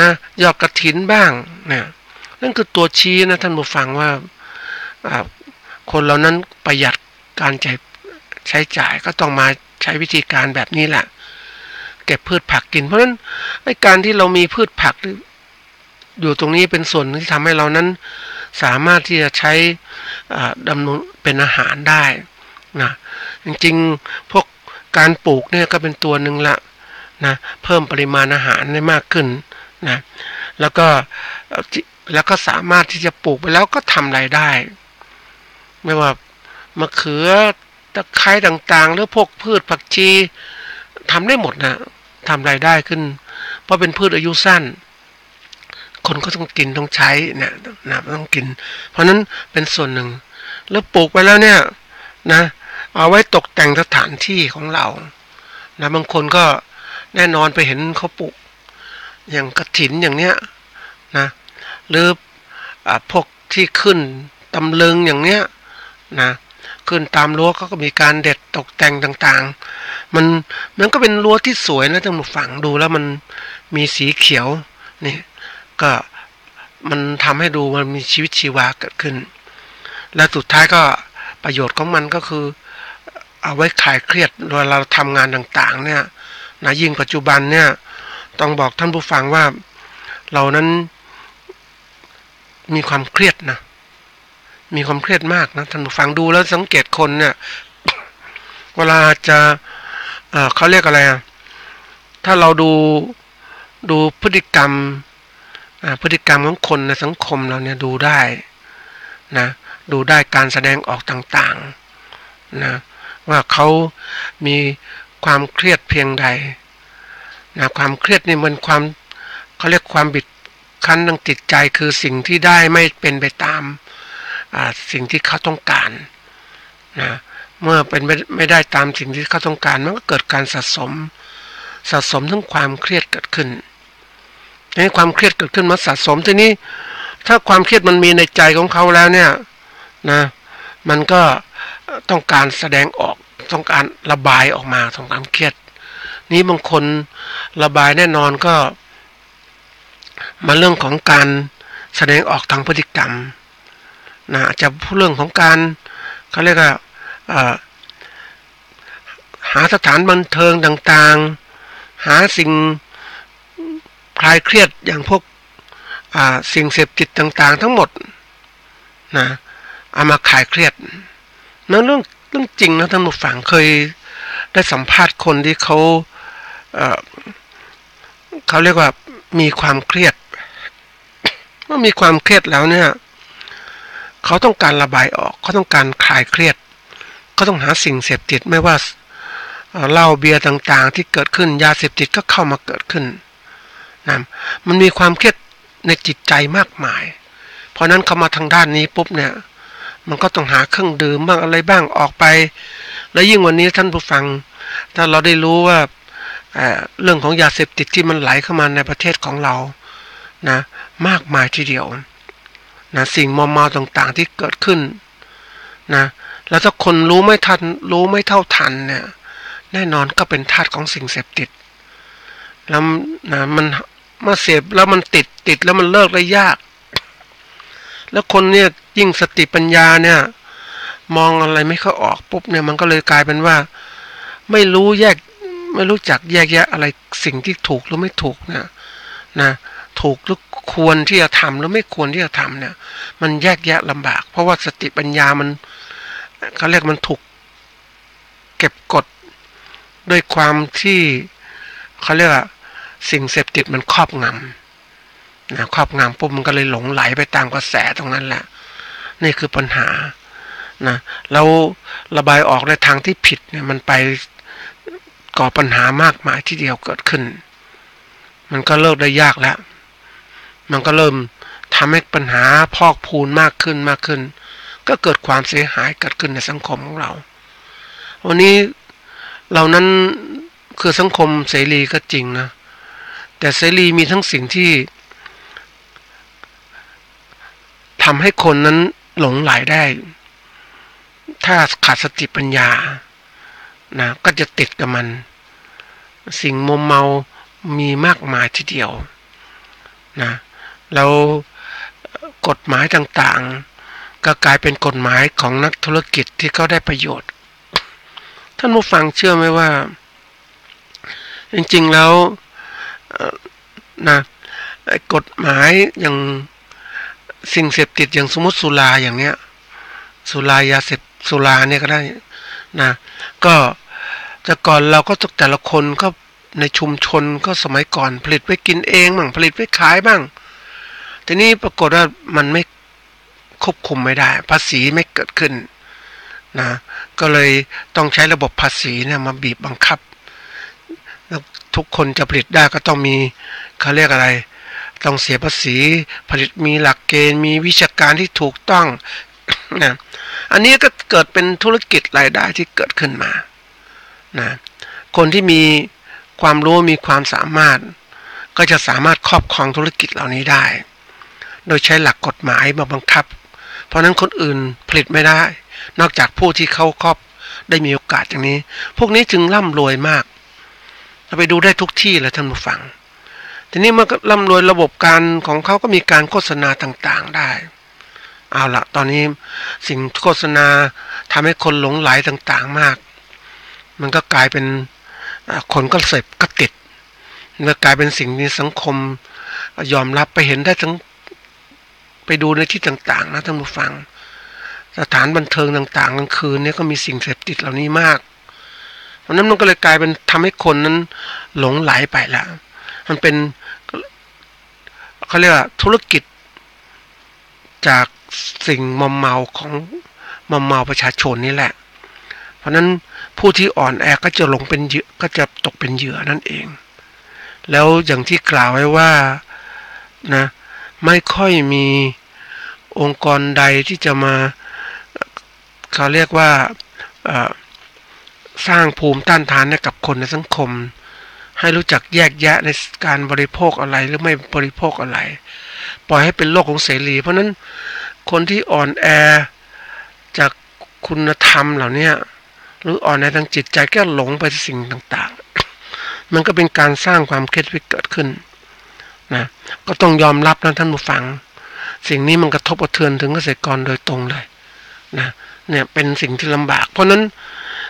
นะยอดกระถินบ้างเนี่ยนั่นคือตัวชี้นะท่านผู้ฟังว่าคนเหล่านั้นประหยัดการใช้จ่ายก็ต้องมาใช้วิธีการแบบนี้แหละเก็บพืชผักกินเพราะฉะนั้นในการที่เรามีพืชผักอยู่ตรงนี้เป็นส่วนที่ทำให้เรานั้น สามารถที่จะใช้ดำเนินเป็นอาหารได้นะจริงๆพวกการปลูกเนี่ยก็เป็นตัวหนึ่งละนะเพิ่มปริมาณอาหารได้มากขึ้นนะแล้วก็สามารถที่จะปลูกไปแล้วก็ทำรายได้ไม่ว่ามะเขือตะไคร้ต่างๆหรือพวกพืชผักชีทำได้หมดนะทำรายได้ขึ้นเพราะเป็นพืชอายุสั้นคนก็ต้องกินต้องใช้เนี่ยนะต้องกินเพราะนั้นเป็นส่วนหนึ่งแล้วปลูกไปแล้วเนี่ยนะเอาไว้ตกแต่งสถานที่ของเรานะบางคนก็แน่นอนไปเห็นเขาปลูกอย่างกฐินอย่างเนี้ยนะหรือพวกที่ขึ้นตำลึงอย่างเนี้ยนะขึ้นตามรั้วเขาก็มีการเด็ดตกแต่งต่างๆมันก็เป็นรั้วที่สวยนะท่านผู้ฟังดูแล้วมันมีสีเขียวนี่ก็มันทำให้ดูมันมีชีวิตชีวาเกิดขึ้นและสุดท้ายก็ประโยชน์ของมันก็คือเอาไว้คลายเครียดเวลาเราทำงานต่างๆเนี่ยนะยิ่งปัจจุบันเนี่ยต้องบอกท่านผู้ฟังว่าเรานั้นมีความเครียดนะมีความเครียดมากนะท่านผู้ฟังดูแล้วสังเกตคนเนี่ยเวลาจะเขาเรียกอะไรถ้าเราดูพฤติกรรมของคนในสังคมเราเนี่ยดูได้นะดูได้การแสดงออกต่างๆนะว่าเขามีความเครียดเพียงใดนะความเครียดนี่มันเขาเรียกความบิดคั้นทางจิตใจคือสิ่งที่ได้ไม่เป็นไปตามสิ่งที่เขาต้องการนะเมื่อเป็นไม่ได้ตามสิ่งที่เขาต้องการมันก็เกิดการสะสมทั้งความเครียดเกิดขึ้นให้ความเครียดเกิดขึ้นมาสะสมทีนี้ถ้าความเครียดมันมีในใจของเขาแล้วเนี่ยนะมันก็ต้องการแสดงออกต้องการระบายออกมาของความเครียดนี้บางคนระบายแน่นอนก็มาเรื่องของการแสดงออกทางพฤติกรรมนะอาจจะพูดเรื่องของการเขาเรียกว่าหาสถานบันเทิงต่างๆหาสิ่งคลายเครียดอย่างพวกสิ่งเสพติดต่างๆทั้งหมดนะเอามาคลายเครียดนั่นเรื่องจริงนะท่านผู้ฟังเคยได้สัมภาษณ์คนที่เขาเรียกว่ามีความเครียดเมื่อมีความเครียดแล้วเนี่ยเขาต้องการระบายออกเขาต้องการคลายเครียดเขาต้องหาสิ่งเสพติดไม่ว่าเหล้าเบียร์ต่างๆที่เกิดขึ้นยาเสพติดก็เข้ามาเกิดขึ้นนะมันมีความเครียดในจิตใจมากมายเพราะนั้นเข้ามาทางด้านนี้ปุ๊บเนี่ยมันก็ต้องหาเครื่องดื่มบ้างอะไรบ้างออกไปแล้วยิ่งวันนี้ท่านผู้ฟังถ้าเราได้รู้ว่าเรื่องของยาเสพติดที่มันไหลเข้ามาในประเทศของเรานะมากมายทีเดียวนะสิ่งมอมเมาต่างๆที่เกิดขึ้นนะแล้วถ้าคนรู้ไม่เท่าทันเนี่ยแน่นอนก็เป็นทาสของสิ่งเสพติดแล้วนะมันมาเสพแล้วมันติดแล้วมันเลิกได้ยากแล้วคนเนี่ยยิ่งสติปัญญาเนี่ยมองอะไรไม่ค่อยออกปุ๊บเนี่ยมันก็เลยกลายเป็นว่าไม่รู้จักแยกแยะอะไรสิ่งที่ถูกหรือไม่ถูกนะถูกหรือควรที่จะทำหรือไม่ควรที่จะทำเนี่ยมันแยกแยะลำบากเพราะว่าสติปัญญามันเขาเรียกมันถูกเก็บกดด้วยความที่เขาเรียกว่าสิ่งเสพติดมันครอบงำนะครอบงำปุ๊บมันก็เลยหลงไหลไปตามกระแสตรงนั้นแหละนี่คือปัญหานะแล้วระบายออกในทางที่ผิดเนี่ยมันไปก่อปัญหามากมายที่เดียวเกิดขึ้นมันก็เลิกได้ยากแล้วมันก็เริ่มทำให้ปัญหาพอกพูนมากขึ้นก็เกิดความเสียหายเกิดขึ้นในสังคมของเราวันนี้เรานั้นคือสังคมเสรีก็จริงนะแต่เสรีมีทั้งสิ่งที่ทำให้คนนั้นหลงไหลได้ถ้าขาดสติปัญญานะก็จะติดกับมันสิ่งมัวเมามีมากมายทีเดียวนะแล้วกฎหมายต่างๆก็กลายเป็นกฎหมายของนักธุรกิจที่เขาได้ประโยชน์ท่านผู้ฟังเชื่อไหมว่าจริงๆแล้วนะกฎหมายอย่าง สิ่งเสพติดอย่างสมมติสุราอย่างเนี้ยสุรายาเสพสุราเนี่ยก็ได้นะก็แต่ก่อนเราก็แต่ละคนก็ในชุมชนก็สมัยก่อนผลิตไว้กินเองบ้างผลิตไว้ขายบ้างทีนี้ปรากฏว่ามันไม่ควบคุมไม่ได้ภาษีไม่เกิดขึ้นนะก็เลยต้องใช้ระบบภาษีเนี่ยมาบีบบังคับทุกคนจะผลิตได้ก็ต้องมีเขาเรียกอะไรต้องเสียภาษีผลิตมีหลักเกณฑ์มีวิชาการที่ถูกต้องนะอันนี้ก็เกิดเป็นธุรกิจรายได้ที่เกิดขึ้นมานะคนที่มีความรู้มีความสามารถก็จะสามารถครอบครองธุรกิจเหล่านี้ได้โดยใช้หลักกฎหมายมาบังคับเพราะนั้นคนอื่นผลิตไม่ได้นอกจากผู้ที่เขาครอบได้มีโอกาสอย่างนี้พวกนี้จึงร่ำรวยมากเราไปดูได้ทุกที่เลยท่านผู้ฟังทีนี้มันก็ร่ำรวยระบบการของเขาก็มีการโฆษณาต่างๆได้เอาละตอนนี้สิ่งโฆษณาทำให้คนหลงไหลต่างๆมากมันก็กลายเป็นคนก็เสพก็ติดมันก็กลายเป็นสิ่งที่สังคมยอมรับไปเห็นได้ทั้งไปดูในที่ต่างๆนะท่านผู้ฟังสถานบันเทิงต่างๆกลางคืนนี้ก็มีสิ่งเสพติดเหล่านี้มากเพราะนั้นมันก็เลยกลายเป็นทำให้คนนั้นหลงไหลไปแล้วมันเป็นเขาเรียกว่าธุรกิจจากสิ่งมอมเมาของมอมเมาประชาชนนี่แหละเพราะนั้นผู้ที่อ่อนแอก็จะหลงเป็นเหยื่อก็จะตกเป็นเหยื่อนั่นเองแล้วอย่างที่กล่าวไว้ว่านะไม่ค่อยมีองค์กรใดที่จะมาเขาเรียกว่าสร้างภูมิต้านทานให้กับคนในสังคมให้รู้จักแยกแยะในการบริโภคอะไรหรือไม่บริโภคอะไรปล่อยให้เป็นโลกของเสรีเพราะนั้นคนที่อ่อนแอจากคุณธรรมเหล่านี้หรืออ่อนแอทางจิตใจก็หลงไปสิ่งต่างๆมันก็เป็นการสร้างความเครียดที่เกิดขึ้นนะก็ต้องยอมรับนะท่านผู้ฟังสิ่งนี้มันกระทบกระเทือนถึงเกษตรกรโดยตรงเลยนะเนี่ยเป็นสิ่งที่ลำบากเพราะนั้น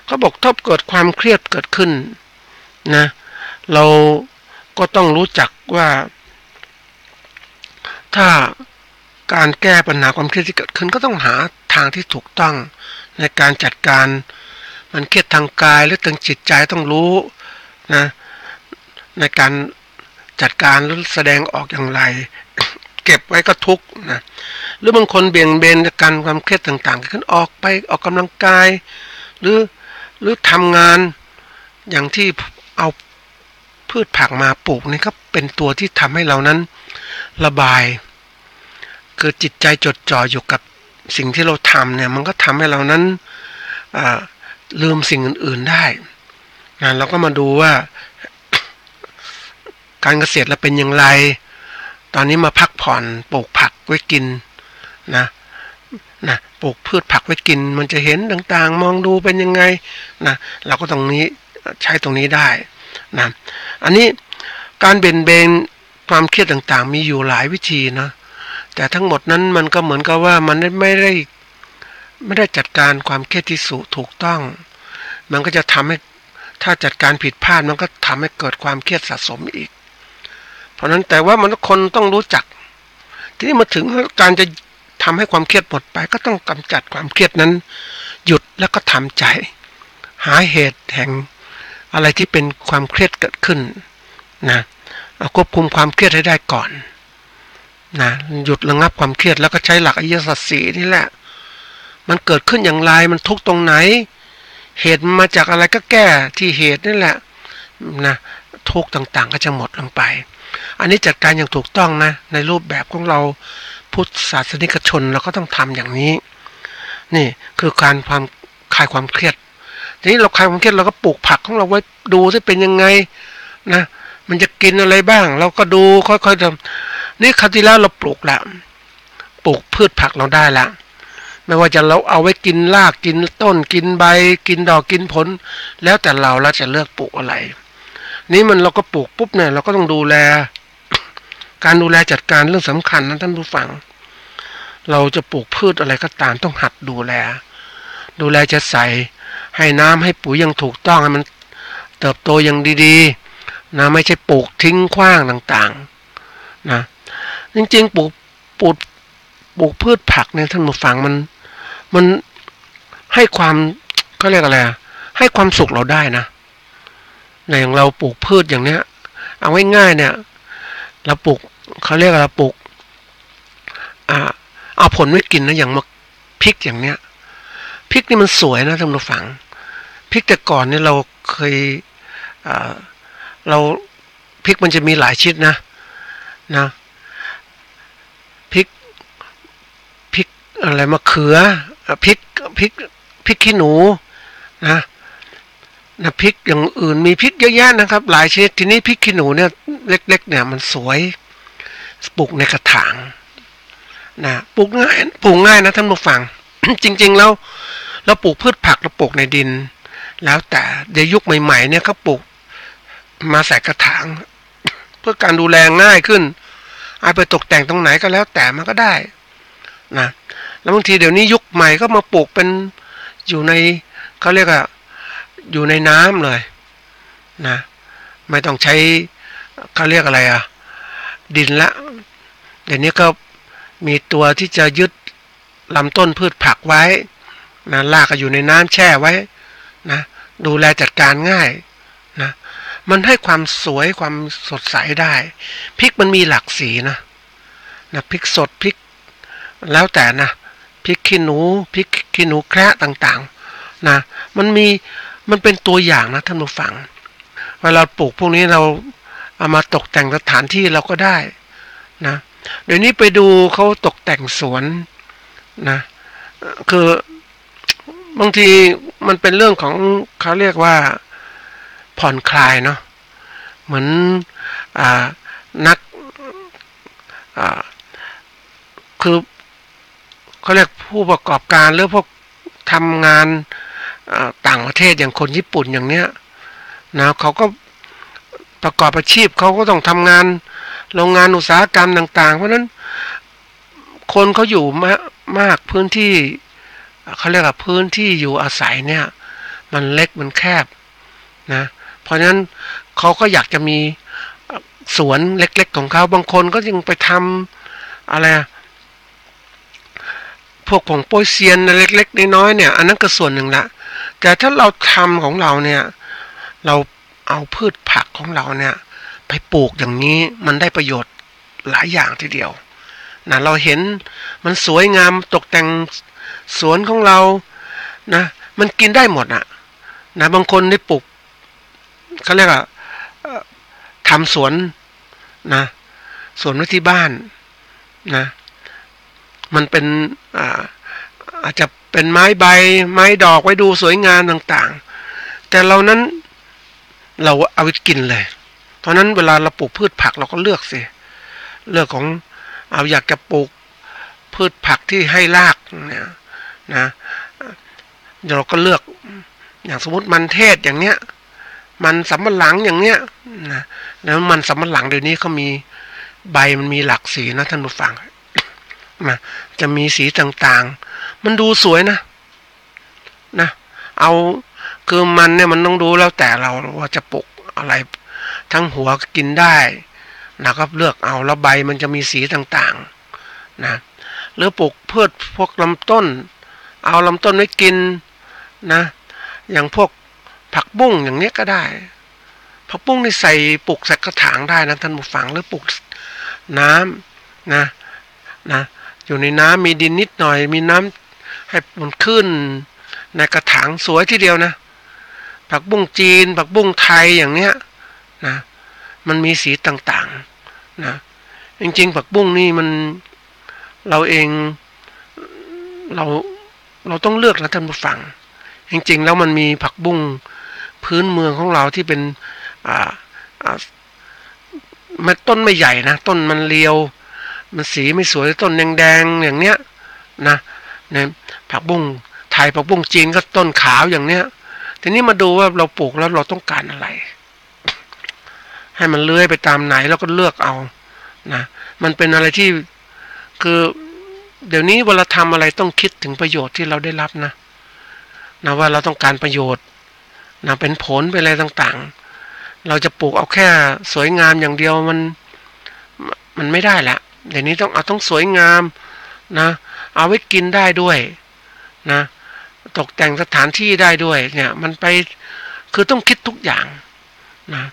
เขาบอกถ้าเกิดความเครียดเกิดขึ้นนะเราก็ต้องรู้จักว่าถ้าการแก้ปัญหาความเครียดที่เกิดขึ้นก็ต้องหาทางที่ถูกต้องในการจัดการมันเครียดทางกายหรือทางจิตใจต้องรู้นะในการจัดการหรือแสดงออกอย่างไรเก็บไว้ก็ทุกข์นะหรือบางคนเบี่ยงเบนจากการความเครียดต่างๆขึ้นออกไปออกกำลังกายหรือทำงานอย่างที่เอาพืชผักมาปลูกนี่ก็เป็นตัวที่ทำให้เรานั้นระบายคือจิตใจจดจ่ออยู่กับสิ่งที่เราทำเนี่ยมันก็ทำให้เรานั้นลืมสิ่งอื่นๆได้นะเราก็มาดูว่าการเกษตรเราเป็นอย่างไรตอนนี้มาพักผ่อนปลูกผักไว้กินนะปลูกพืชผักไว้กินมันจะเห็นต่างๆมองดูเป็นยังไงนะเราก็ตรงนี้ใช้ตรงนี้ได้นะอันนี้การเบนความเครียดต่างๆมีอยู่หลายวิธีนะแต่ทั้งหมดนั้นมันก็เหมือนกับว่ามันไม่ได้จัดการความเครียดที่ถูกต้องมันก็จะทำให้ถ้าจัดการผิดพลาดมันก็ทำให้เกิดความเครียดสะสมอีกเพราะนั้นแต่ว่ามันคนต้องรู้จักทีนี้มาถึงการจะทำให้ความเครียดหมดไปก็ต้องกำจัดความเครียดนั้นหยุดแล้วก็ทำใจหาเหตุแห่งอะไรที่เป็นความเครียดเกิดขึ้นนะควบคุมความเครียดให้ได้ก่อนนะหยุดระงับความเครียดแล้วก็ใช้หลักอริยสัจสี่นี่แหละมันเกิดขึ้นอย่างไรมันทุกข์ตรงไหนเหตุมาจากอะไรก็แก้ที่เหตุนี่แหละนะทุกข์ต่างๆก็จะหมดลงไปอันนี้จัดการอย่างถูกต้องนะในรูปแบบของเราพุทธศาสนิกชนเราก็ต้องทำอย่างนี้นี่คือการคลายความเครียดทีนี้เราคลายความเครียดเราก็ปลูกผักของเราไว้ดูจะเป็นยังไงนะมันจะกินอะไรบ้างเราก็ดูค่อยๆทำนี่คราวที่แล้วเราปลูกแล้วปลูกพืชผักเราได้แล้วไม่ว่าจะเราเอาไว้กินรากกินต้นกินใบกินดอกกินผลแล้วแต่เราจะเลือกปลูกอะไรนี่มันเราก็ปลูกปุ๊บเนี่ยเราก็ต้องดูแลการดูแลจัดการเรื่องสำคัญนะท่านผู้ฟังเราจะปลูกพืชอะไรก็ตามต้องหัดดูแลจะใส่ให้น้ำให้ปุ๋ยอย่างถูกต้องให้มันเติบโตอย่างดีๆนะไม่ใช่ปลูกทิ้งขว้างต่างๆนะจริงๆปลูก ปลูกพืชผักเนี่ยท่านผู้ฟังมันให้ความเขาเรียกอะไรให้ความสุขเราได้นะอย่างเราปลูกพืชอย่างเนี้ยเอาง่ายๆเนี่ยเราปลูกเขาเรียกอะไรปลูกเอาผลไว้กินนะอย่างมะพริกอย่างเนี้ยพริกนี่มันสวยนะท่านผู้ฟังพริกแต่ก่อนเนี่ยเราเคยเราพริกมันจะมีหลายชนิดนะพริกอะไรมะเขือพริกขี้หนูนะพริกอย่างอื่นมีพริกเยอะแยะนะครับหลายชนิดทีนี้พริกขี้หนูเนี่ยเล็กๆเนี่ยมันสวยปลูกในกระถางนะปลูกง่ายนะท่านผู้ฟัง จริงๆแล้วเราปลูกพืชผักเราปลูกในดินแล้วแต่เดี๋ยวยุคใหม่ๆเนี่ยเขาปลูกมาใส่กระถางเพื่อการดูแลง่ายขึ้นเอาไปตกแต่งตรงไหนก็แล้วแต่มันก็ได้นะแล้วบางทีเดี๋ยวนี้ยุคใหม่ก็มาปลูกเป็นอยู่ในเขาเรียกว่าอยู่ในน้ำเลยนะไม่ต้องใช้เขาเรียกอะไรดินละเดี๋ยวนี้ก็มีตัวที่จะยึดลำต้นพืชผักไว้นะรากก็อยู่ในน้ำแช่ไว้นะดูแลจัดการง่ายนะมันให้ความสวยความสดใสได้พริกมันมีหลากสีนะพริกสดพริกแล้วแต่นะพริกขี้หนูแคระต่างๆนะมันเป็นตัวอย่างนะท่านผู้ฟังเวลาปลูกพวกนี้เราเอามาตกแต่งสถานที่เราก็ได้นะเดี๋ยวนี้ไปดูเขาตกแต่งสวนนะคือบางทีมันเป็นเรื่องของเขาเรียกว่าผ่อนคลายเนาะเหมือนนักคือเขาเรียกผู้ประกอบการหรือพวกทำงานต่างประเทศอย่างคนญี่ปุ่นอย่างเนี้ยนะเขาก็ประกอบอาชีพเขาก็ต้องทำงานโรงงานอุตสาหกรรมต่างๆเพราะนั้นคนเขาอยู่มากพื้นที่เขาเรียกว่าพื้นที่อยู่อาศัยเนี่ยมันเล็กมันแคบนะเพราะฉะนั้นเขาก็อยากจะมีสวนเล็กๆของเขาบางคนก็ยังไปทำอะไรพวกผงโป๊ยเซียนเล็กๆน้อยๆเนี่ยอันนั้นก็ส่วนหนึ่งละแต่ถ้าเราทำของเราเนี่ยเราเอาพืชผักของเราเนี่ยไปปลูกอย่างนี้มันได้ประโยชน์หลายอย่างทีเดียวนะเราเห็นมันสวยงามตกแต่งสวนของเรานะมันกินได้หมดนะบางคนได้ปลูกเขาเรียกว่าทำสวนนะสวนไว้ที่บ้านนะมันเป็นอาจจะเป็นไม้ใบไม้ดอกไว้ดูสวยงามต่างๆแต่เรานั้นเราเอาไปกินเลยเพราะนั้นเวลาเราปลูกพืชผักเราก็เลือกสิเลือกของเอาอยากจะปลูกพืชผักที่ให้รากเนี่ยนะเราก็เลือกอย่างสมมติมันเทศอย่างเนี้ยมันสำปะหลังอย่างเนี้ยนะแล้วมันสำปะหลังเดี๋ยวนี้เขามีใบมันมีหลากสีนะท่านผู้ฟังนะจะมีสีต่างๆมันดูสวยนะเอาคือมันเนี่ยมันต้องดูแล้วแต่เราว่าจะปลูกอะไรทั้งหัวกินได้นะครับเลือกเอาแล้วใบมันจะมีสีต่างๆนะหรือปลูกพืชพวกลำต้นเอาลำต้นไว้กินนะอย่างพวกผักบุ้งอย่างเนี้ยก็ได้ผักบุ้งนี่ใส่ปลูกใส่กระถางได้นะท่านผู้ฟังหรือปลูกน้ำนะอยู่ในน้ำมีดินนิดหน่อยมีน้ำให้มันขึ้นในกระถางสวยทีเดียวนะผักบุ้งจีนผักบุ้งไทยอย่างเนี้ยนะมันมีสีต่างๆนะจริงๆผักบุ้งนี่มันเราเองเราต้องเลือกนะท่านผู้ฟังจริงๆแล้วมันมีผักบุ้งพื้นเมืองของเราที่เป็นมันต้นไม่ใหญ่นะต้นมันเรียวมันสีไม่สวยต้นแดงๆอย่างเนี้ยนะผักบุ้งไทยผักบุ้งจีนก็ต้นขาวอย่างเนี้ยทีนี้มาดูว่าเราปลูกแล้วเราต้องการอะไรให้มันเลื้อยไปตามไหนเราก็เลือกเอานะมันเป็นอะไรที่คือเดี๋ยวนี้เวลาทำอะไรต้องคิดถึงประโยชน์ที่เราได้รับนะว่าเราต้องการประโยชน์นะเป็นผลเป็นอะไรต่างๆเราจะปลูกเอาแค่สวยงามอย่างเดียวมันไม่ได้ละเดี๋ยวนี้ต้องสวยงาม นะเอาไว้กินได้ด้วยนะตกแต่งสถานที่ได้ด้วยเนี่ยมันไปคือต้องคิดทุกอย่างนะ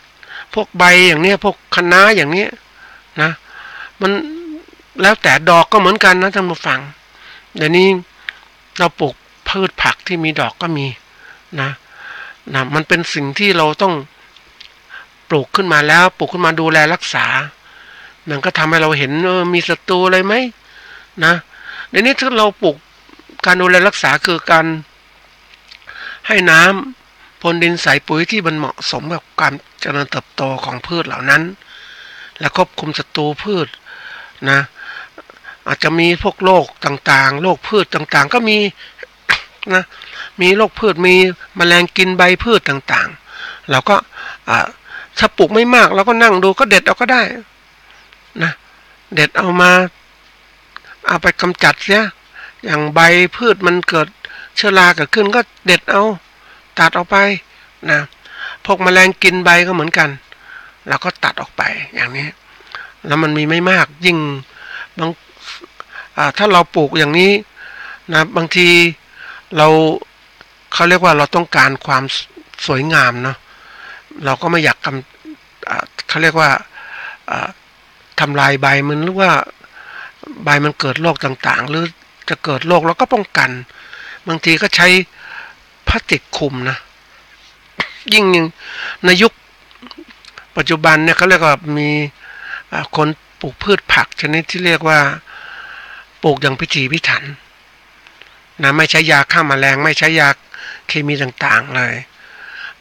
พวกใบอย่างเนี้ยพวกคะน้าอย่างเนี้ยนะมันแล้วแต่ดอกก็เหมือนกันนะท่านผู้ฟังเดี๋ยวนี้เราปลูกพืชผักที่มีดอกก็มีนะมันเป็นสิ่งที่เราต้องปลูกขึ้นมาแล้วปลูกขึ้นมาดูแลรักษามันก็ทำให้เราเห็นมีศัตรูอะไรไหมนะเดี๋ยวนี้ถ้าเราปลูกการดูแลรักษาคือการให้น้ำพรวนดินใส่ปุ๋ยที่มันเหมาะสมกับการเจริญเติบโตของพืชเหล่านั้นและควบคุมศัตรูพืชนะอาจจะมีพวกโรคต่างๆโรคพืชต่างๆก็มีนะมีโรคพืชมีแมลงกินใบพืชต่างๆเราก็ถ้าปลูกไม่มากเราก็นั่งดูก็เด็ดเอาก็ได้นะเด็ดเอามาเอาไปกำจัดเสียอย่างใบพืชมันเกิดเชื้อราเกิดขึ้นก็เด็ดเอาตัดออกไปนะพวกแมลงกินใบก็เหมือนกันเราก็ตัดออกไปอย่างนี้แล้วมันมีไม่มากยิ่งบางถ้าเราปลูกอย่างนี้นะบางทีเขาเรียกว่าเราต้องการความสวยงามเนาะเราก็ไม่อยากเขาเรียกว่าทำลายใบมันหรือว่าใบมันเกิดโรคต่างๆหรือจะเกิดโรคเราก็ป้องกันบางทีก็ใช้พลาสติกคลุมนะยิ่งในยุคปัจจุบันเนี่ยเขาเรียกว่ามีคนปลูกพืชผักชนิดที่เรียกว่าปลูกอย่างพิถีพิถันนะไม่ใช้ยาฆ่าแมลงไม่ใช้ยาเคมีต่างๆเลย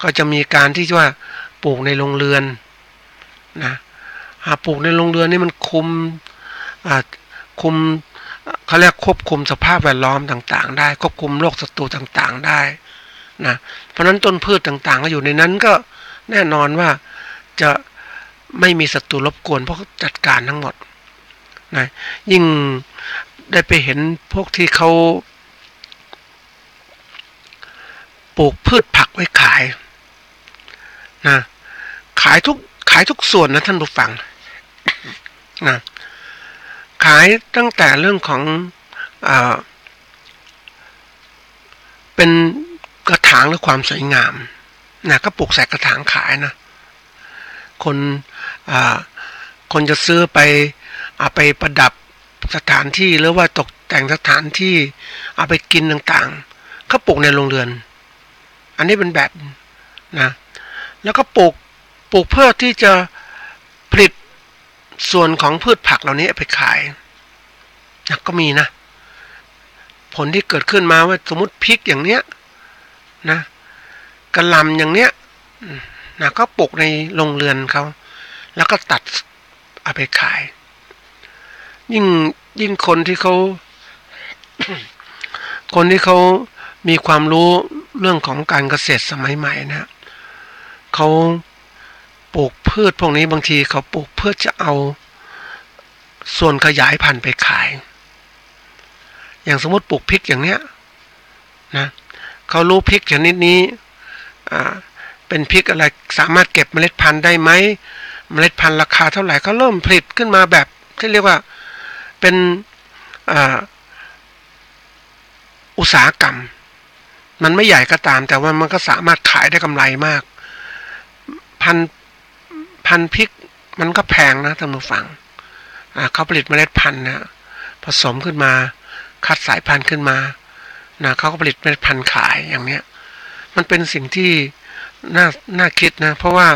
ก็จะมีการที่ว่าปลูกในโรงเรือนนะปลูกในโรงเรือนนี่มันคุมเขาเรียกควบคุมสภาพแวดล้อมต่างๆได้ควบคุมโรคศัตรูต่างๆได้นะเพราะนั้นต้นพืชต่างๆก็อยู่ในนั้นก็แน่นอนว่าจะไม่มีศัตรูรบกวนเพราะจัดการทั้งหมดนะยิ่งได้ไปเห็นพวกที่เขาปลูกพืชผักไว้ขายนะขายทุกส่วนนะท่านผู้ฟังนะขายตั้งแต่เรื่องของเป็นกระถางและความสวยงามนะก็ปลูกใส่กระถางขายนะคนจะซื้อไปเอาไปประดับสถานที่หรือว่าตกแต่งสถานที่เอาไปกินต่างๆเขาปลูกในโรงเรือนอันนี้เป็นแบบนะแล้วก็ปลูกเพื่อที่จะผลิตส่วนของพืชผักเหล่านี้ไปขายนะก็มีนะผลที่เกิดขึ้นมาว่าสมมติพริกอย่างเนี้ยนะกระหล่ำอย่างเนี้ยนะก็ปลูกในโรงเรือนเขาแล้วก็ตัดเอาไปขายยิ่งคนที่เขามีความรู้เรื่องของการเกษตรสมัยใหม่นะเขาปลูกพืชพวกนี้บางทีเขาปลูกเพื่อจะเอาส่วนขยายพันธุ์ไปขายอย่างสมมติปลูกพริกอย่างเนี้ยนะเขารู้พริกชนิดนี้เป็นพริกอะไรสามารถเก็บเมล็ดพันธุ์ได้ไหมเมล็ดพันธุ์ราคาเท่าไหร่เขาเริ่มผลิตขึ้นมาแบบที่เรียกว่าเป็นอุตสาหกรรมมันไม่ใหญ่ก็ตามแต่ว่ามันก็สามารถขายได้กำไรมากพันธุ์พริกมันก็แพงนะท่านผู้ฟังเขาผลิตเมล็ดพันธุ์นะผสมขึ้นมาคัดสายพันธุ์ขึ้นมานะเขาก็ผลิตเมล็ดพันธุ์ขายอย่างเนี้ยมันเป็นสิ่งที่น่าคิดนะเพราะว่า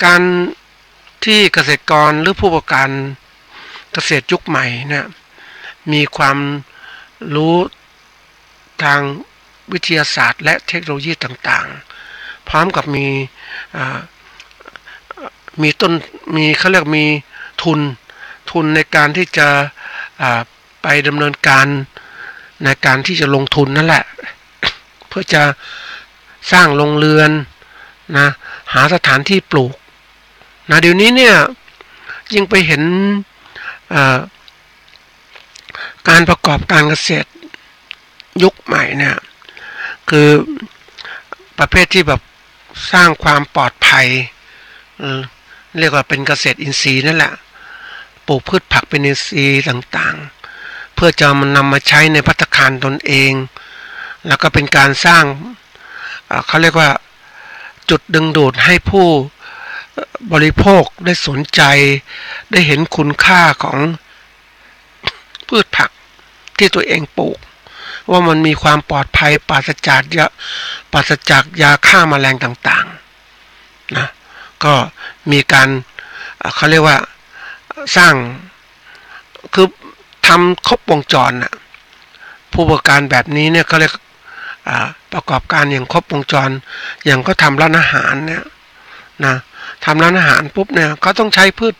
การที่เกษตรกรหรือผู้ประกอบการเกษตรยุคใหม่เนี่ยมีความรู้ทางวิทยาศาสตร์และเทคโนโลยีต่างๆพร้อมกับมีเขาเรียกมีทุนในการที่จะไปดำเนินการในการที่จะลงทุนนั่นแหละเพื่อจะสร้างโรงเรือนนะหาสถานที่ปลูกนะเดี๋ยวนี้เนี่ยยิ่งไปเห็นการประกอบการเกษตรยุคใหม่เนี่ยคือประเภทที่แบบสร้างความปลอดภัยเรียกว่าเป็นเกษตรอินทรีย์นั่นแหละปลูกพืชผักเป็นอินทรีย์ต่างๆ พื่อจะมันนำมาใช้ในภัตตาคารตนเองแล้วก็เป็นการสร้างเขาเรียกว่าจุดดึงดูดให้ผู้บริโภคได้สนใจได้เห็นคุณค่าของพืชผักที่ตัวเองปลูกว่ามันมีความปลอดภัยปราศจากยาฆ่าแมลงต่างๆนะก็มีการเขาเรียกว่าสร้างคือทำครบวงจรนะผู้ประกอบการแบบนี้เนี่ยเขาเรียกประกอบการอย่างครบวงจรอย่างก็ทำร้านอาหารเนี่ยนะทำร้านอาหารปุ๊บเนี่ยก็ต้องใช้พืช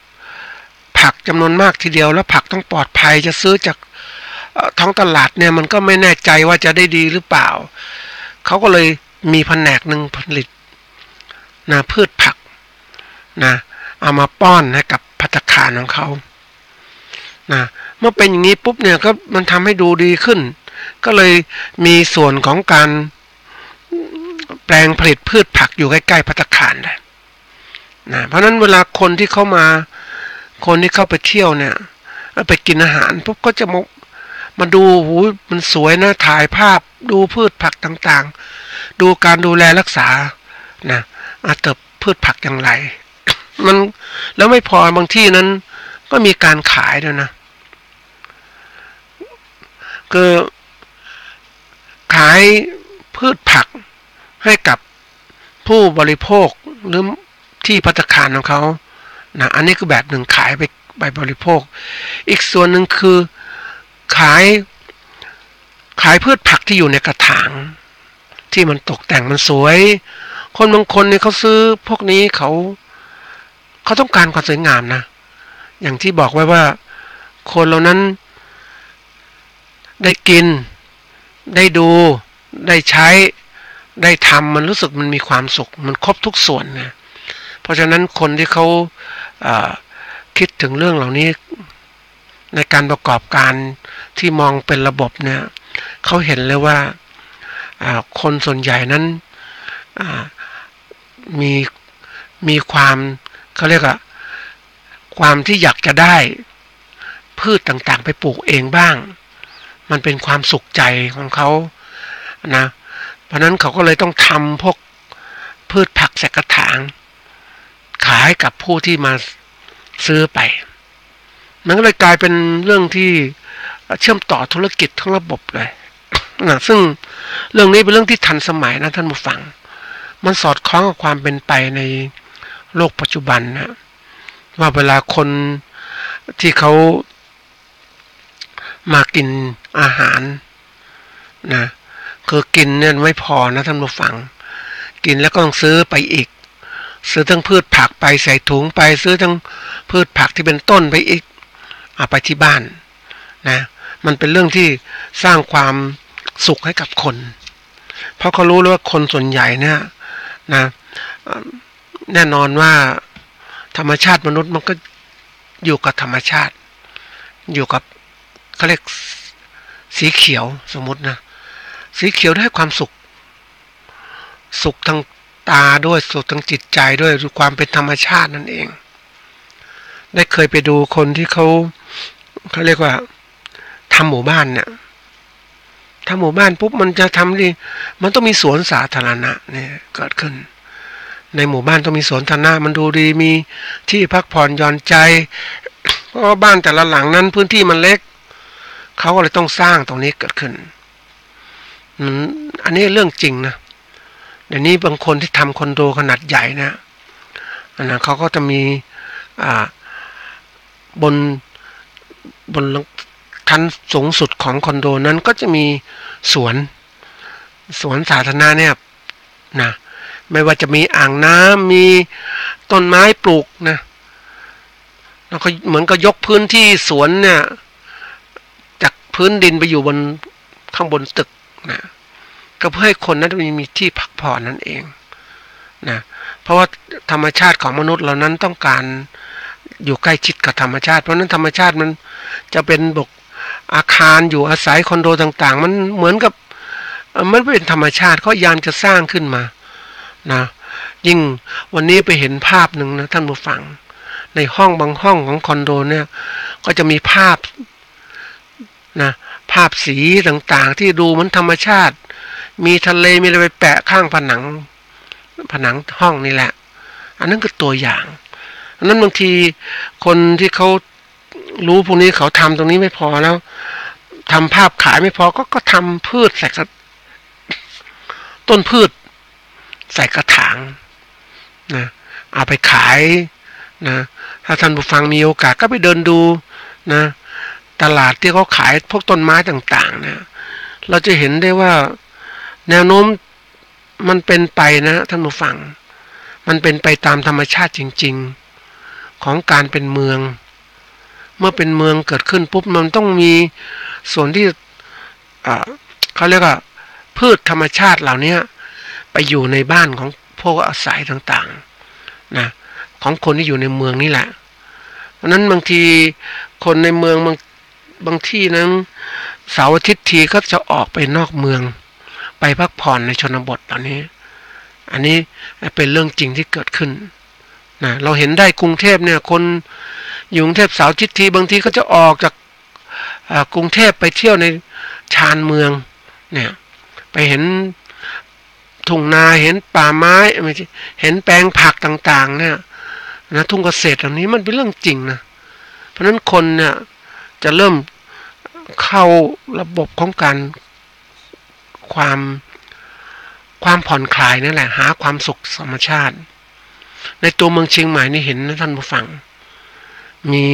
ผักจำนวนมากทีเดียวแล้วผักต้องปลอดภัยจะซื้อจากท้องตลาดเนี่ยมันก็ไม่แน่ใจว่าจะได้ดีหรือเปล่าเขาก็เลยมีแผนกหนึ่งผลิตนะพืชผักนะเอามาป้อนให้กับภัตตาคารของเขานะเมื่อเป็นอย่างนี้ปุ๊บเนี่ยก็มันทำให้ดูดีขึ้นก็เลยมีส่วนของการแปลงผลิตพืชผักอยู่ใกล้ๆภัตตาคารเลยนะเพราะนั้นเวลาคนที่เข้าไปเที่ยวเนี่ยไปกินอาหารปุ๊บก็จะมาดูหูมันสวยนะถ่ายภาพดูพืชผักต่างๆดูการดูแลรักษานะเติบพืชผักอย่างไร มันแล้วไม่พอบางที่นั้นก็มีการขายด้วยนะคือขายพืชผักให้กับผู้บริโภคหรือที่ภัตตาคารของเขานะอันนี้คือแบบหนึ่งขายไปบริโภคอีกส่วนหนึ่งคือขายพืชผักที่อยู่ในกระถางที่มันตกแต่งมันสวยคนบางคนเนี่ยเขาซื้อพวกนี้เขาต้องการความสวยงามนะอย่างที่บอกไว้ว่าคนเหล่านั้นได้กินได้ดูได้ใช้ได้ทำมันรู้สึกมันมีความสุขมันครบทุกส่วนนะเพราะฉะนั้นคนที่เขาคิดถึงเรื่องเหล่านี้ในการประกอบการที่มองเป็นระบบเนี่ยเขาเห็นเลยว่าคนส่วนใหญ่นั้นมีความเขาเรียกว่าความที่อยากจะได้พืชต่างๆไปปลูกเองบ้างมันเป็นความสุขใจของเขานะเพราะนั้นเขาก็เลยต้องทำพวกพืชผักใส่กระถางขายกับผู้ที่มาซื้อไปมันก็เลยกลายเป็นเรื่องที่เชื่อมต่อธุรกิจทั้งระบบเลยนะซึ่งเรื่องนี้เป็นเรื่องที่ทันสมัยนะท่านผู้ฟังมันสอดคล้องกับความเป็นไปในโลกปัจจุบันนะว่าเวลาคนที่เขามากินอาหารนะคือกินเนี่ยไม่พอนะท่านผู้ฟังกินแล้วก็ต้องซื้อไปอีกซื้อทั้งพืชผักไปใส่ถุงไปซื้อทั้งพืชผักที่เป็นต้นไปอีกเอาไปที่บ้านนะมันเป็นเรื่องที่สร้างความสุขให้กับคนเพราะเขารู้เลยว่าคนส่วนใหญ่เนี่ยนะแน่นอนว่าธรรมชาติมนุษย์มันก็อยู่กับธรรมชาติอยู่กับเขาเรียกสีเขียวสมมตินะสีเขียวได้ความสุขทางตาด้วยสุขทางจิตใจด้วยด้วยความเป็นธรรมชาตินั่นเองได้เคยไปดูคนที่เขาเรียกว่าทำหมู่บ้านเนี่ยทำหมู่บ้านปุ๊บมันจะทำดิมันต้องมีสวนสาธารณะเนี่ยเกิดขึ้นในหมู่บ้านต้องมีสวนสาธารณะมันดูดีมีที่พักผ่อนหย่อนใจเพราะว่าบ้านแต่ละหลังนั้นพื้นที่มันเล็กเขาก็เลยต้องสร้างตรงนี้เกิดขึ้นอันนี้เรื่องจริงนะเดี๋ยวนี้บางคนที่ทำคอนโดขนาดใหญ่นะเขาก็จะมีบนชั้นสูงสุดของคอนโดนั้นก็จะมีสวนสาธารณะเนี่ยนะไม่ว่าจะมีอ่างน้ำมีต้นไม้ปลูกนะแล้วก็เหมือนกับยกพื้นที่สวนเนี่ยจากพื้นดินไปอยู่บนข้างบนตึกนะก็เพื่อให้คนนั้นมีที่พักผ่อนนั่นเองนะเพราะว่าธรรมชาติของมนุษย์เหล่านั้นต้องการอยู่ใกล้ชิดกับธรรมชาติเพราะนั้นธรรมชาติมันจะเป็นอาคารอยู่อาศัยคอนโดต่างๆมันเหมือนกับมันเป็นธรรมชาติเขาพยายามจะสร้างขึ้นมานะยิ่งวันนี้ไปเห็นภาพหนึ่งนะท่านผู้ฟังในห้องบางห้องของคอนโดเนี่ยก็จะมีภาพ นะภาพสีต่างๆที่ดูเหมือนธรรมชาติมีทะเลมีอะไรไปแปะข้างผนังห้องนี่แหละอันนั้นคือตัวอย่างอันนั้นบางทีคนที่เขารู้พวกนี้เขาทำตรงนี้ไม่พอแล้วทำภาพขายไม่พอก็ทำพืชใส่ต้นพืชใส่กระถางนะเอาไปขายนะถ้าท่านผู้ฟังมีโอกาสก็ไปเดินดูนะตลาดที่เขาขายพวกต้นไม้ต่างๆนะเราจะเห็นได้ว่าแนวโน้มมันเป็นไปนะท่านผู้ฟังมันเป็นไปตามธรรมชาติจริงๆของการเป็นเมืองเมื่อเป็นเมืองเกิดขึ้นปุ๊บมันต้องมีส่วนที่เขาเรียกว่าพืชธรรมชาติเหล่านี้ไปอยู่ในบ้านของพวกอาศัยต่างๆนะของคนที่อยู่ในเมืองนี่แหละเพราะนั้นบางทีคนในเมืองบางที่นั้นเสาร์อาทิตย์ทีก็จะออกไปนอกเมืองไปพักผ่อนในชนบทตอนนี้อันนี้เป็นเรื่องจริงที่เกิดขึ้นนะเราเห็นได้กรุงเทพเนี่ยคนอยู่กรุงเทพเสาร์อาทิตย์ทีบางทีก็จะออกจากกรุงเทพไปเที่ยวในชานเมืองเนี่ยไปเห็นทุ่งนาเห็นป่าไม้ไม่ใช่เห็นแปลงผักต่างๆเนี่ยนะทุ่งเกษตรเหล่านี้มันเป็นเรื่องจริงนะเพราะฉะนั้นคนเนี่ยจะเริ่มเข้าระบบของการความผ่อนคลายนั่นแหละหาความสุขธรรมชาติในตัวเมืองเชียงใหม่นี่เห็นนะท่านผู้ฟังมี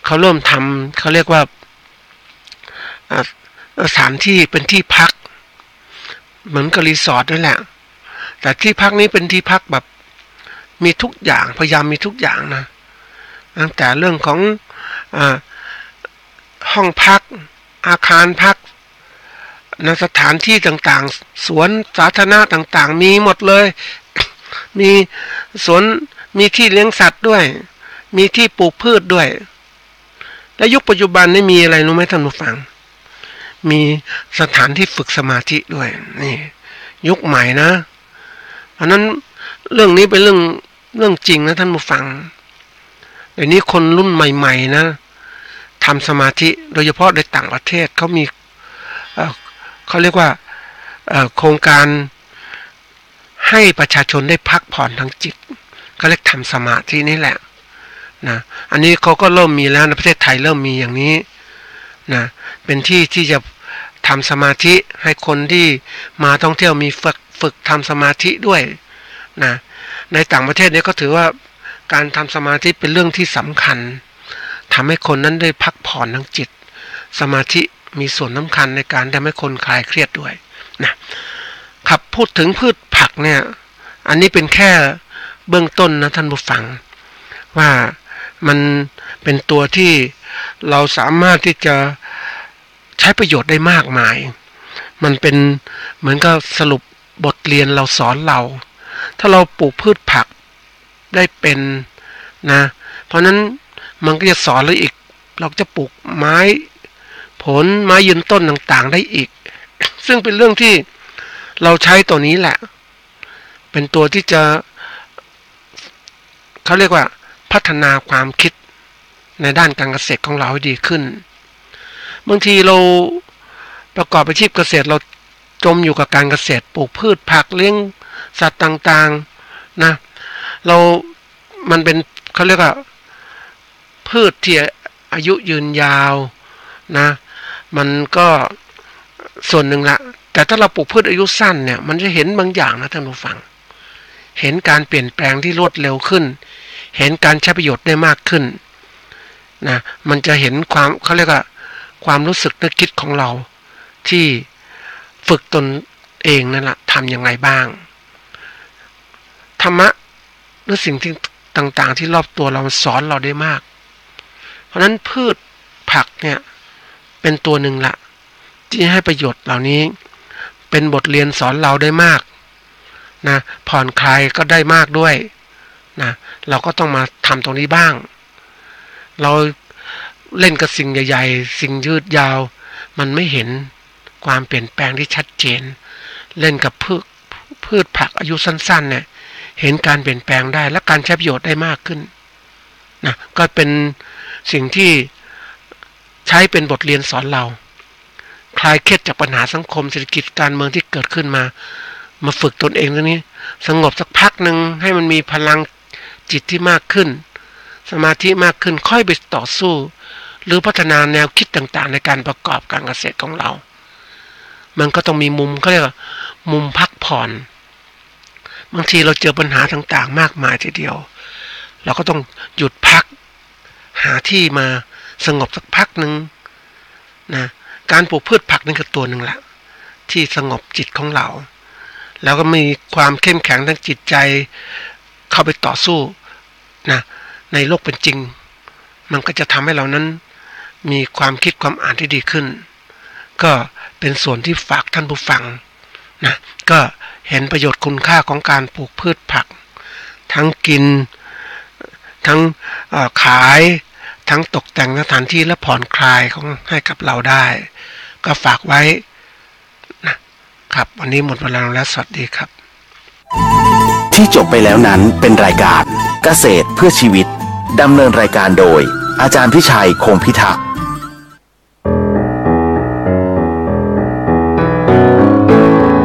เขาเริ่มทำเขาเรียกว่าสถานที่เป็นที่พักเหมือนกับรีสอร์ทนั่นแหละแต่ที่พักนี้เป็นที่พักแบบมีทุกอย่างพยายามมีทุกอย่างนะตั้งแต่เรื่องของห้องพักอาคารพักณสถานที่ต่างๆสวนสาธารณะต่างๆมีหมดเลย มีสวนมีที่เลี้ยงสัตว์ด้วยมีที่ปลูกพืชด้วยและยุคปัจจุบันนี่มีอะไรรู้ไหมท่านผู้ฟังมีสถานที่ฝึกสมาธิด้วยนี่ยุคใหม่นะเพราะนั้นเรื่องนี้เป็นเรื่องจริงนะท่านผู้ฟังเดี๋ยวนี้คนรุ่นใหม่ๆนะทำสมาธิโดยเฉพาะในต่างประเทศเขามีเขาเรียกว่าโครงการให้ประชาชนได้พักผ่อนทางจิตก็เรียกทำสมาธินี่แหละนะอันนี้เขาก็เริ่มมีแล้วในประเทศไทยเริ่มมีอย่างนี้นะเป็นที่จะทำสมาธิให้คนที่มาท่องเที่ยวมีฝึกทำสมาธิด้วยนะในต่างประเทศนี้ก็ถือว่าการทำสมาธิเป็นเรื่องที่สำคัญทำให้คนนั้นได้พักผ่อนทางจิตสมาธิมีส่วนสำคัญในการทำให้คนคลายเครียดด้วยนะครับพูดถึงพืชผักเนี่ยอันนี้เป็นแค่เบื้องต้นนะท่านผู้ฟังว่ามันเป็นตัวที่เราสามารถที่จะใช้ประโยชน์ได้มากมายมันเป็นเหมือนกับสรุปบทเรียนเราสอนเราถ้าเราปลูกพืชผักได้เป็นนะเพราะนั้นมันก็จะสอนเราอีกเราจะปลูกไม้ผลไม้ยืนต้นต่างๆได้อีกซึ่งเป็นเรื่องที่เราใช้ตัวนี้แหละเป็นตัวที่จะเขาเรียกว่าพัฒนาความคิดในด้านการเกษตรของเราให้ดีขึ้นบางทีเราประกอบอาชีพเกษตรเราจมอยู่กับการเกษตรปลูกพืชผักเลี้ยงสัตว์ต่างๆนะมันเป็นเขาเรียกว่าพืชที่อายุยืนยาวนะมันก็ส่วนหนึ่งละแต่ถ้าเราปลูกพืชอายุสั้นเนี่ยมันจะเห็นบางอย่างนะท่านผู้ฟังเห็นการเปลี่ยนแปลงที่รวดเร็วขึ้นเห็นการใช้ประโยชน์ได้มากขึ้นนะมันจะเห็นความเขาเรียกว่าความรู้สึกนึกคิดของเราที่ฝึกตนเองนั่นแหละทำยังไงบ้างธรรมะหรือสิ่งที่ต่างๆที่รอบตัวเราสอนเราได้มากเพราะนั้นพืชผักเนี่ยเป็นตัวหนึ่งละที่ให้ประโยชน์เหล่านี้เป็นบทเรียนสอนเราได้มากนะผ่อนคลายก็ได้มากด้วยนะเราก็ต้องมาทำตรงนี้บ้างเราเล่นกับสิ่งใหญ่ๆสิ่งยืดยาวมันไม่เห็นความเปลี่ยนแปลงที่ชัดเจนเล่นกับพืชผักอายุสั้นๆเนี่ยเห็นการเปลี่ยนแปลงได้และการใช้ประโยชน์ได้มากขึ้นนะก็เป็นสิ่งที่ใช้เป็นบทเรียนสอนเรา คลายเครียดจากปัญหาสังคมเศรษฐกิจการเมืองที่เกิดขึ้นมาฝึกตนเองตรงนี้สงบสักพักหนึ่งให้มันมีพลังจิตที่มากขึ้นสมาธิมากขึ้นค่อยไปต่อสู้หรือพัฒนาแนวคิดต่างๆในการประกอบการเกษตรของเรามันก็ต้องมีมุมเขาเรียกว่ามุมพักผ่อนบางทีเราเจอปัญหาต่างๆมากมายทีเดียวเราก็ต้องหยุดพักหาที่มาสงบสักพักหนึ่งนะการปลูกพืชผักนี่ก็ตัวหนึ่งละที่สงบจิตของเราแล้วก็มีความเข้มแข็งทางจิตใจเข้าไปต่อสู้นะในโลกเป็นจริงมันก็จะทำให้เรานั้นมีความคิดความอ่านที่ดีขึ้นก็เป็นส่วนที่ฝากท่านผู้ฟังนะก็เห็นประโยชน์คุณค่าของการปลูกพืชผักทั้งกินทั้งขายทั้งตกแต่งสถานที่และผ่อนคลายของให้กับเราได้ก็ฝากไว้นะครับวันนี้หมดเวลาแล้วสวัสดีครับที่จบไปแล้วนั้นเป็นรายการเกษตรเพื่อชีวิตดำเนินรายการโดยอาจารย์พิชัยคงพิทักษ์